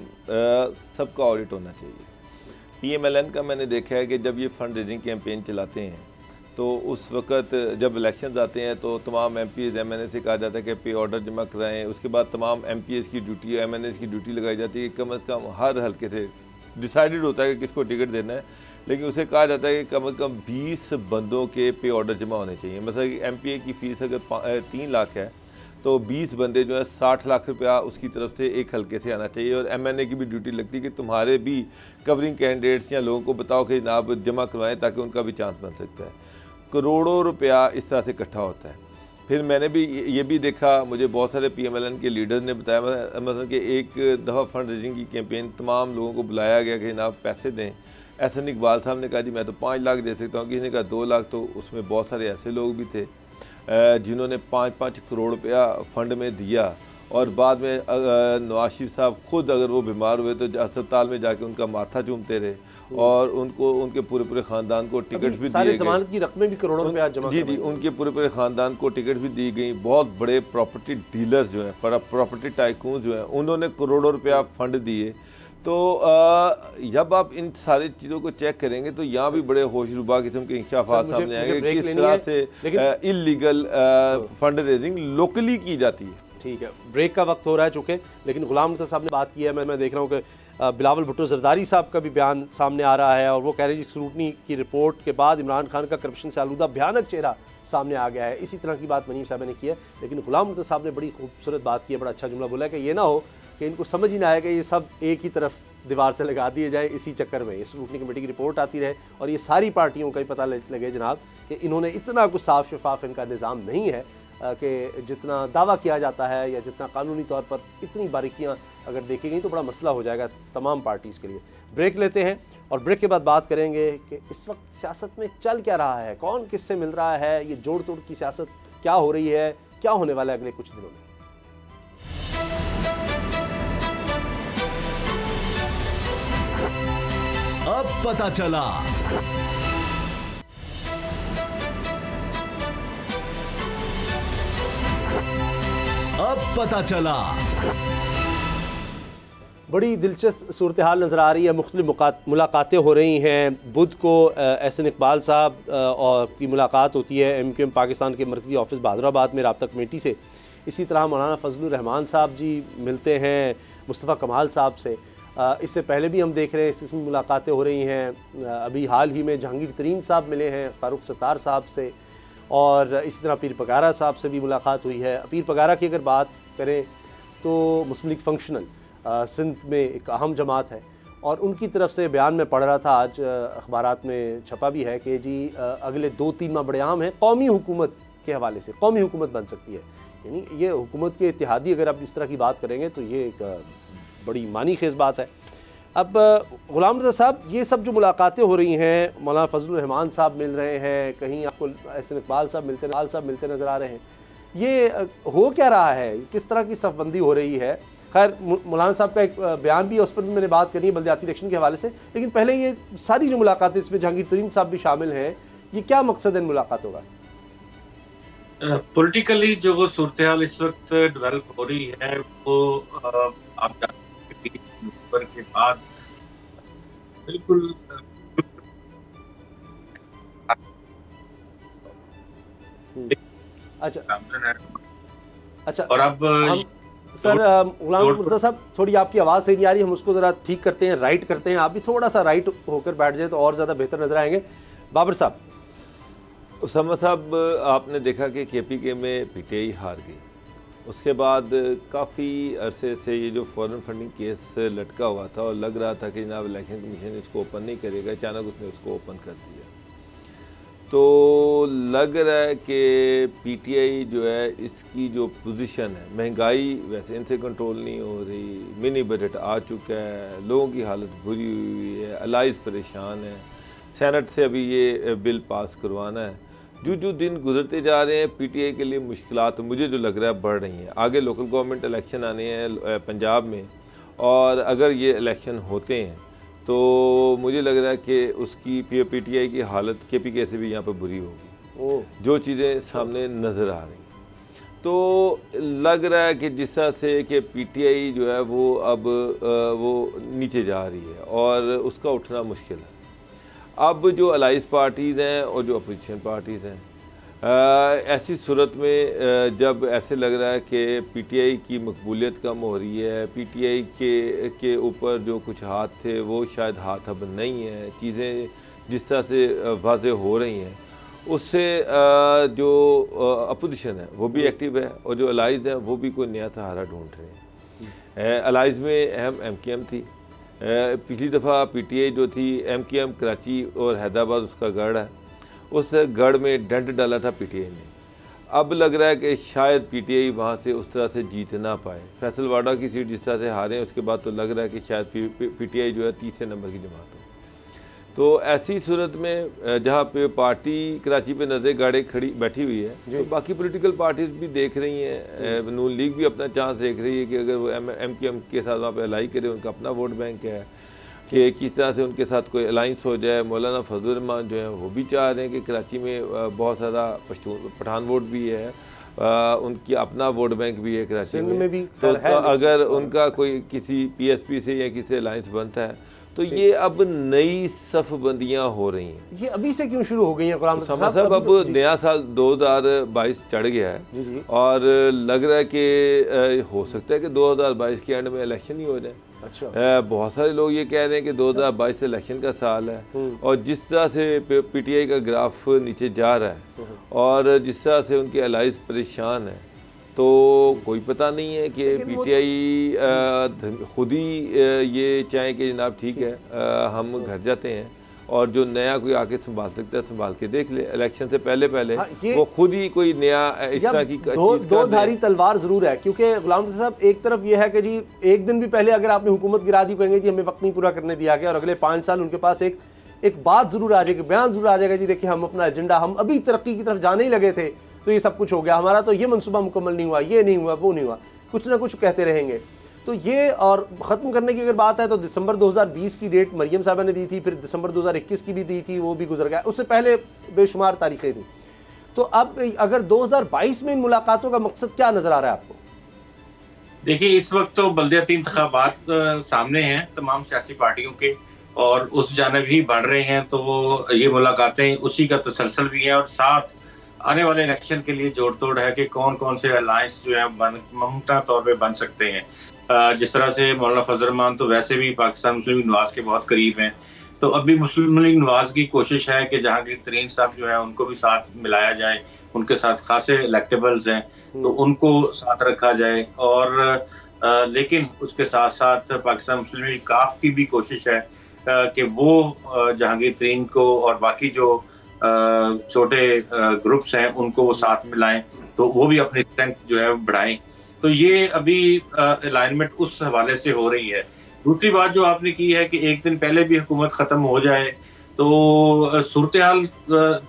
सबका ऑडिट होना चाहिए। PMLN का मैंने देखा है कि जब ये फंड रेजिंग कैंपेन चलाते हैं तो उस वक्त जब इलेक्शंस आते हैं तो तमाम MPs MNA से कहा जाता है कि पे ऑर्डर जमा कराएं। उसके बाद तमाम MPs की ड्यूटी, MNAs की ड्यूटी लगाई जाती है कि कम से कम हर हल्के से डिसाइडेड होता है कि किसको टिकट देना है, लेकिन उसे कहा जाता है कि कम से कम 20 बंदों के पे ऑर्डर जमा होने चाहिए। मतलब कि MPA की फ़ीस अगर 3 लाख है तो 20 बंदे जो है 60 लाख रुपया उसकी तरफ से एक हल्के से आना चाहिए। और MNA की भी ड्यूटी लगती है कि तुम्हारे भी कवरिंग कैंडिडेट्स या लोगों को बताओ कि जनाब जमा करवाएं ताकि उनका भी चांस बन सकता है। करोड़ों रुपया इस तरह से इकट्ठा होता है। फिर मैंने भी ये भी देखा, मुझे बहुत सारे PMLN के लीडर्स ने बताया, मतलब कि एक दफ़ा फंड रेजिंग की कैंपेन तमाम लोगों को बुलाया गया कि जनाब पैसे दें। एहसन इकबाल साहब ने कहा जी मैं तो 5 लाख दे सकता हूँ, किसी ने कहा 2 लाख। तो उसमें बहुत सारे ऐसे लोग भी थे जिन्होंने 5-5 करोड़ रुपया फ़ंड में दिया और बाद में नवाज शरीफ साहब खुद अगर वो बीमार हुए तो अस्पताल में जाके उनका माथा चूमते रहे और उनको उनके पूरे ख़ानदान को टिकट भी दिए ज़मानत की रकमें भी करोड़ों रुपया जमा जी, उनके पूरे ख़ानदान को टिकट भी दी गई। बहुत बड़े प्रॉपर्टी डीलर्स जो हैं, प्रॉपर्टी टाइकून जो हैं, उन्होंने करोड़ों रुपया फंड दिए। तो जब आप इन सारी चीज़ों को चेक करेंगे तो यहाँ भी बड़े होशरुबा किस्म के इंकशाफात सामने आएंगे कि किस तरह से इल्लीगल फंड रेजिंग लोकली की जाती है। ठीक है, ब्रेक का वक्त हो रहा है चूँकि, लेकिन गुलाम नबी साहब ने बात की है। मैं देख रहा हूँ कि बिलावल भुट्टो जरदारी साहब का भी बयान सामने आ रहा है और वो कह रहे हैं कि स्क्रूटनी की रिपोर्ट के बाद इमरान खान का करप्शन से आलूदा भयानक चेहरा सामने आ गया है। इसी तरह की बात मनीम साहब ने की है। लेकिन गुलाम नबी साहब ने बड़ी खूबसूरत बात की है, बड़ा अच्छा जुमला बोला है कि ये ना हो कि इनको समझ ही ना आए कि ये सब एक ही तरफ दीवार से लगा दिए जाए, इसी चक्कर में स्क्रूटनी कमेटी की रिपोर्ट आती रहे और ये सारी पार्टियों का ही पता लगे जनाब कि इन्होंने इतना कुछ साफ शफाफ इनका निज़ाम नहीं है कि जितना दावा किया जाता है या जितना कानूनी तौर पर इतनी बारीकियां अगर देखी गई तो बड़ा मसला हो जाएगा तमाम पार्टीज़ के लिए। ब्रेक लेते हैं और ब्रेक के बाद बात करेंगे कि इस वक्त सियासत में चल क्या रहा है, कौन किससे मिल रहा है, ये जोड़ तोड़ की सियासत क्या हो रही है, क्या होने वाला है अगले कुछ दिनों में। अब पता चला। अब पता चला। बड़ी दिलचस्प सूरत हाल नज़र आ रही है। मुख्तलिफ मुलाकातें हो रही हैं। बुध को एहसन इकबाल साहब और की मुलाकात होती है MQM पाकिस्तान के मरकज़ी ऑफिस बहादुराबाद में राब्ता कमेटी से। इसी तरह मौलाना फजलुर रहमान साहब जी मिलते हैं मुस्तफ़ा कमाल साहब से। इससे पहले भी हम देख रहे हैं इसमें मुलाकातें हो रही हैं। अभी हाल ही में जहांगीर तरीन साहब मिले हैं फ़ारूक सत्तार साहब से, और इसी तरह पीर पगारा साहब से भी मुलाकात हुई है। पीर पगारा की अगर बात करें तो मुस्लिम लीग फंक्शनल सिंध में एक अहम जमात है, और उनकी तरफ से बयान में पढ़ रहा था, आज अखबारात में छपा भी है कि जी अगले 2-3 माह बड़े अहम हैं कौमी हुकूमत के हवाले से। कौमी हुकूमत बन सकती है, यानी ये हुकूमत के इत्तेहादी अगर आप इस तरह की बात करेंगे तो ये एक बड़ी मानी खेज़ बात है। अब ग़ुलाम रज़ा साहब, ये सब जो मुलाकातें हो रही हैं, मौलाना फजलुर रहमान साहब मिल रहे हैं, कहीं आपको एहसन इकबाल साहब मिलते नज़र आ रहे हैं, ये हो क्या रहा है? किस तरह की सफ़बंदी हो रही है? खैर मौलाना साहब का एक बयान भी है, उस पर भी मैंने बात करनी है बल्दियाती इलेक्शन के हवाले से, लेकिन पहले ये सारी जो मुलाकातें, इसमें जहांगीर तरीन साहब भी शामिल हैं, ये क्या मकसद है इन मुलाकातों का? पॉलिटिकली जो सूरत हाल इस वक्त डेवलप हो रही है वो आप के बाद बिल्कुल अच्छा। और अब सर ग़ुलाम रज़ा साहब, थोड़ी आपकी आवाज़ सही नहीं आ रही, हम उसको ज़रा ठीक करते हैं, राइट करते हैं। आप भी थोड़ा सा राइट होकर बैठ जाए तो और ज़्यादा बेहतर नज़र आएंगे। बाबर साहब। उसामा साहब, आपने देखा कि KPK में PTI हार गई, उसके बाद काफ़ी अरसे से ये जो फॉरेन फंडिंग केस लटका हुआ था और लग रहा था कि जनाब इलेक्शन कमीशन इसको ओपन नहीं करेगा, अचानक उसने उसको ओपन कर दिया। तो लग रहा है कि PTI जो है, इसकी जो पोजीशन है, महंगाई वैसे इनसे कंट्रोल नहीं हो रही, मिनी बजट आ चुका है, लोगों की हालत बुरी हुई है, अलाइज परेशान है, सेनेट से अभी ये बिल पास करवाना है। जो दिन गुजरते जा रहे हैं PTI के लिए मुश्किलात मुझे जो लग रहा है बढ़ रही हैं। आगे लोकल गवर्नमेंट इलेक्शन आने हैं पंजाब में, और अगर ये इलेक्शन होते हैं तो मुझे लग रहा है कि उसकी PTI की हालत KPK से भी यहाँ पर बुरी होगी। जो चीज़ें सामने नज़र आ रही हैं, तो लग रहा है कि जिस तरह से कि PTI जो है वो अब वो नीचे जा रही है और उसका उठना मुश्किल है। अब जो अलाइज पार्टीज़ हैं और जो अपोजिशन पार्टीज़ हैं, ऐसी सूरत में जब ऐसे लग रहा है कि PTI की मकबूलियत कम हो रही है, PTI के ऊपर जो कुछ हाथ थे वो शायद हाथ अब नहीं है, चीज़ें जिस तरह से वाज़े हो रही हैं, उससे जो अपोजिशन है वो भी एक्टिव है और जो अलाइज हैं वो भी कोई नया सहारा ढूंढ रहे हैं। अलाइज में अहम MQM थी। पिछली दफ़ा PTI जो थी, MQM कराची और हैदराबाद उसका गढ़ है, उस गढ़ में डंड डाला था PTI ने। अब लग रहा है कि शायद PTI वहाँ से उस तरह से जीत ना पाए। फैसलवाड़ा की सीट जिस तरह से हारे, उसके बाद तो लग रहा है कि शायद PTI जो है 30 नंबर की जमात हो। तो ऐसी सूरत में जहाँ पे पार्टी कराची पे नज़र गाड़े खड़ी बैठी हुई है, तो बाकी पॉलिटिकल पार्टीज भी देख रही हैं, नून लीग भी अपना चांस देख रही है कि अगर वो MQM के साथ वहाँ पे अलाई करे, उनका अपना वोट बैंक है, कि किस तरह से उनके साथ कोई अलाइंस हो जाए। मौलाना फजलुर रहमान जो है वो भी चाह रहे हैं कि कराची में बहुत सारा पठान वोट भी है, उनकी अपना वोट बैंक भी है कराची में भी, तो अगर उनका कोई किसी PSP से या किसी अलाइंस बनता है तो ये अब नई सफ़बंदियाँ हो रही हैं। ये अभी से क्यों शुरू हो गई हैं ग़ुलाम साहब? अब नया साल 2022 चढ़ गया है और लग रहा है कि हो सकता है कि 2022 के एंड में इलेक्शन ही हो जाए। अच्छा। बहुत सारे लोग ये कह रहे हैं कि 2022 से इलेक्शन का साल है, और जिस तरह से PTI का ग्राफ नीचे जा रहा है और जिस तरह से उनके अलाइज परेशान है, तो कोई पता नहीं है कि PTI खुद ही ये चाहें कि जनाब ठीक है हम घर जाते हैं, और जो नया कोई आके संभाल सकता है संभाल के देख ले। इलेक्शन से पहले वो खुद ही कोई नया इस तरह की दो धारी तलवार जरूर है, क्योंकि ग़ुलाम साहब एक तरफ ये है कि जी एक दिन भी पहले अगर आपने हुकूमत गिरा दी, कहेंगे जी हमें वक्त नहीं पूरा करने दिया गया, और अगले 5 साल उनके पास एक बात जरूर आ जाएगी, बयान जरूर आ जाएगा, जी देखिए हम अपना एजेंडा, हम अभी तरक्की की तरफ जाने ही लगे थे तो ये सब कुछ हो गया, हमारा तो ये मनसूबा मुकम्मल नहीं हुआ, ये नहीं हुआ, वो नहीं हुआ, कुछ ना कुछ कहते रहेंगे। तो ये, और ख़त्म करने की अगर बात है तो दिसंबर 2020 की डेट मरियम साहबा ने दी थी, फिर दिसंबर 2021 की भी दी थी, वो भी गुजर गया, उससे पहले बेशुमार तारीखें थी। तो अब अगर 2022 में इन मुलाकातों का मकसद क्या नज़र आ रहा है आपको? देखिए, इस वक्त तो बल्दियाती इंतखाबात सामने हैं तमाम सियासी पार्टियों के, और उस जानिब ही बढ़ रहे हैं, तो ये मुलाकातें उसी का तसलसल भी है, और साथ आने वाले इलेक्शन के लिए जोड़ तोड़ है कि कौन कौन से अलायंस जो है मुमकिन तौर पे बन सकते हैं। जिस तरह से मौलाना फजल रहमान तो वैसे भी पाकिस्तान मुस्लिम लीग नवाज के बहुत करीब हैं, तो अभी मुस्लिम लीग नवाज की कोशिश है कि जहांगीर तरीन साहब जो है उनको भी साथ मिलाया जाए, उनके साथ खासे इलेक्टेबल्स हैं तो उनको साथ रखा जाए, और लेकिन उसके साथ साथ पाकिस्तान मुस्लिम लीग काफ की भी कोशिश है कि वो जहांगीर तरीन को और बाकी जो छोटे ग्रुप्स हैं उनको वो साथ मिलाएं, तो वो भी अपनी स्ट्रेंथ जो है बढ़ाएं। तो ये अभी अलाइनमेंट उस हवाले से हो रही है। दूसरी बात जो आपने की है कि एक दिन पहले भी हुकूमत ख़त्म हो जाए, तो सूरत हाल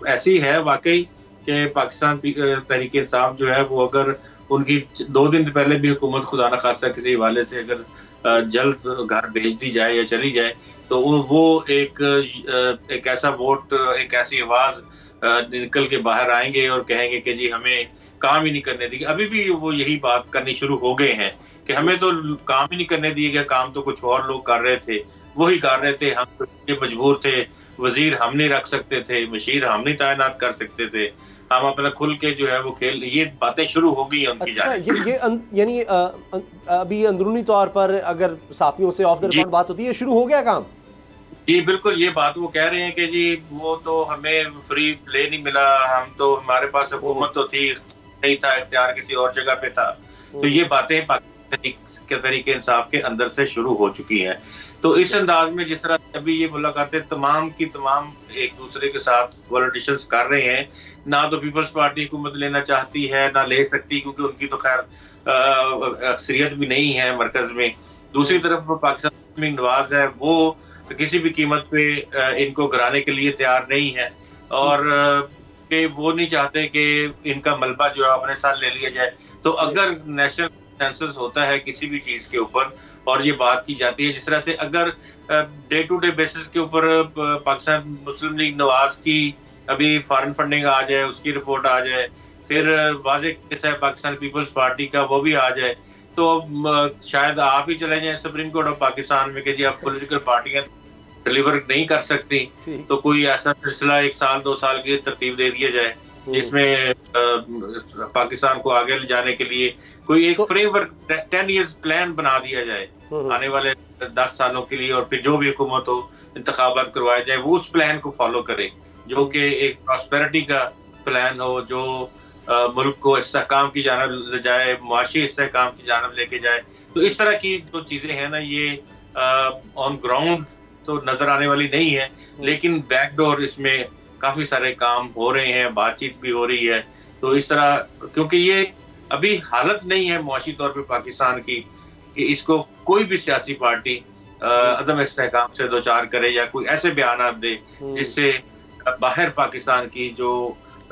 ऐसी है वाकई कि पाकिस्तान तहरीक इंसाफ जो है वो अगर उनकी 2 दिन पहले भी हुकूमत खुदा न खास्ता किसी हवाले से अगर जल्द घर भेज दी जाए या चली जाए, तो वो एक ऐसा वोट, एक ऐसी आवाज़ निकल के बाहर आएंगे और कहेंगे कि जी हमें काम ही नहीं करने दी। अभी भी वो यही बात करनी शुरू हो गए हैं कि हमें तो काम ही नहीं करने दिए गया, काम तो कुछ और लोग कर रहे थे, वही कर रहे थे, हम तो मजबूर थे, वजीर हम नहीं रख सकते थे, मशीर हम नहीं तैनात कर सकते थे, हम अपना खुल के जो है वो खेल, ये बातें शुरू हो गई हैं उनकी। अच्छा, यानी अभी अंदरूनी तौर पर अगर साफियों से ऑफ द रिकॉर्ड बात होती है, शुरू हो गया काम? जी बिल्कुल, ये बात वो कह रहे हैं कि जी वो तो हमें फ्री प्ले नहीं मिला, हम तो हमारे पास हुकूमत तो थी नहीं था, इख्तियार किसी और जगह पे था। तो ये बातें पाकिस्तान के तरीके इंसाफ के अंदर से शुरू हो चुकी हैं। तो इस अंदाज में जिस तरह अभी ये मुलाकातें तमाम की तमाम एक दूसरे के साथ पॉलिटिशियंस कर रहे हैं, ना तो पीपल्स पार्टी हुकूमत लेना चाहती है ना ले सकती, क्योंकि उनकी तो खैर अक्सरियत भी नहीं है मरकज में। दूसरी तरफ पाकिस्तान में नवाज है, वो किसी भी कीमत पे इनको गिराने के लिए तैयार नहीं है, और कि वो नहीं चाहते कि इनका मलबा जो है अपने साथ ले लिया जाए। तो अगर नेशनल कंसेंसस होता है किसी भी चीज के ऊपर और ये बात की जाती है, जिस तरह से अगर डे टू डे बेसिस के ऊपर पाकिस्तान मुस्लिम लीग नवाज की अभी फॉरेन फंडिंग आ जाए, उसकी रिपोर्ट आ जाए, फिर वाज़ेह केस है पाकिस्तान पीपल्स पार्टी का, वो भी आ जाए, तो शायद आप ही चले जाएं सुप्रीम कोर्ट ऑफ पाकिस्तान में कि जी आप पॉलिटिकल पार्टियां डिलीवर नहीं कर सकती, तो कोई ऐसा सिलसिला 1 साल 2 साल की तरतीब दे दिया जाए जिसमें पाकिस्तान को आगे ले जाने के लिए कोई एक फ्रेमवर्क 10 इयर्स प्लान बना दिया जाए आने वाले 10 सालों के लिए, और फिर जो भी हुकूमत हो इंतखाबात करवाए जाए वो उस प्लान को फॉलो करे, जो कि एक प्रॉस्पेरिटी का प्लान हो, जो मुल्क को इस्तेहकाम की जानब ले जाए, मुआशी इस्तेहकाम की जानब लेके जाए। तो इस तरह की जो चीजें हैं ना, ये ऑन ग्राउंड तो नजर आने वाली नहीं है, लेकिन बैकडोर इसमें काफी सारे काम हो रहे हैं, बातचीत भी हो रही है। तो इस तरह, क्योंकि ये अभी हालत नहीं है मुआशी तौर पे पाकिस्तान की कि इसको कोई भी सियासी पार्टी अदम इस्तेहकाम से दो चार करे या कोई ऐसे बयान दे जिससे बाहर पाकिस्तान की जो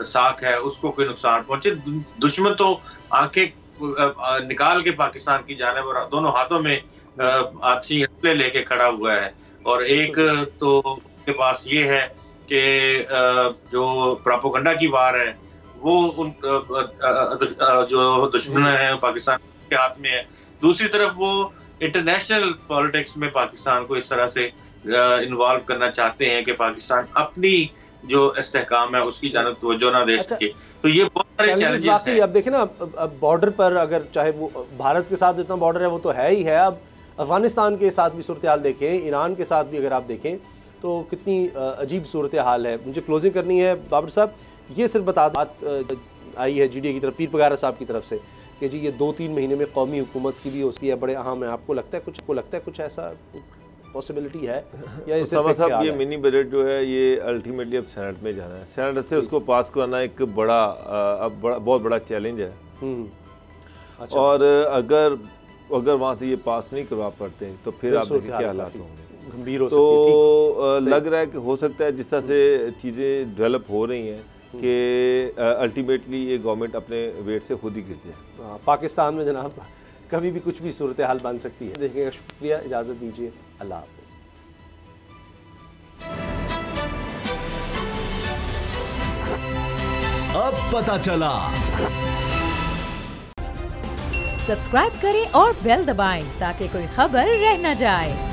साख है उसको कोई नुकसान पहुंचे। दुश्मन तो आंखें निकाल के पाकिस्तान की जानिब और दोनों हाथों में आतिशी हथले लेके खड़ा हुआ है, और एक तो के पास ये है कि जो प्रोपेगेंडा की वार है वो उन जो दुश्मन है पाकिस्तान के हाथ में है। दूसरी तरफ वो इंटरनेशनल पॉलिटिक्स में पाकिस्तान को इस तरह से इन्वॉल्व करना चाहते हैं कि पाकिस्तान अपनी जो इस्तेहकाम है उसकी जानब तवज्जो ना दे सके। तो ये बहुत सारे चैलेंजेस हैं। अब देखें ना, अब बॉर्डर पर अगर चाहे वो भारत के साथ जितना बॉर्डर है वो तो है ही है, अब अफगानिस्तान के साथ भी सूरत हाल देखें, ईरान के साथ भी अगर आप देखें तो कितनी अजीब सूरत हाल है। मुझे क्लोजिंग करनी है बाबर साहब, ये सिर्फ बात आई है GDA की तरफ, पीर पगारा साहब की तरफ से कि जी ये 2-3 महीने में कौमी हुकूमत की भी उसकी है बड़े अहम है। आपको लगता है कुछ ऐसा पॉसिबिलिटी है या ये सिर्फ साहब ये मिनी बजट जो है ये अल्टीमेटली अब सेनेट में जाना है, सेनेट से उसको पास कराना एक बहुत बड़ा चैलेंज है। अच्छा। और अगर वहाँ से ये पास नहीं करवा पाते हैं तो फिर आप देखिए क्या हालात होंगे, गंभीर हो सकते हैं। तो लग रहा है कि हो सकता है जिस तरह से चीज़ें डेवलप हो रही हैं कि अल्टीमेटली ये गवर्नमेंट अपने वेट से खुद ही गिर जाए। पाकिस्तान में जनाब कभी भी कुछ भी सूरत हाल बन सकती है। देखिएगा, शुक्रिया, इजाज़त दीजिए, अल्लाह हाफ़िज़। अब पता चला। सब्सक्राइब करें और बेल दबाएं ताकि कोई खबर रह न जाए।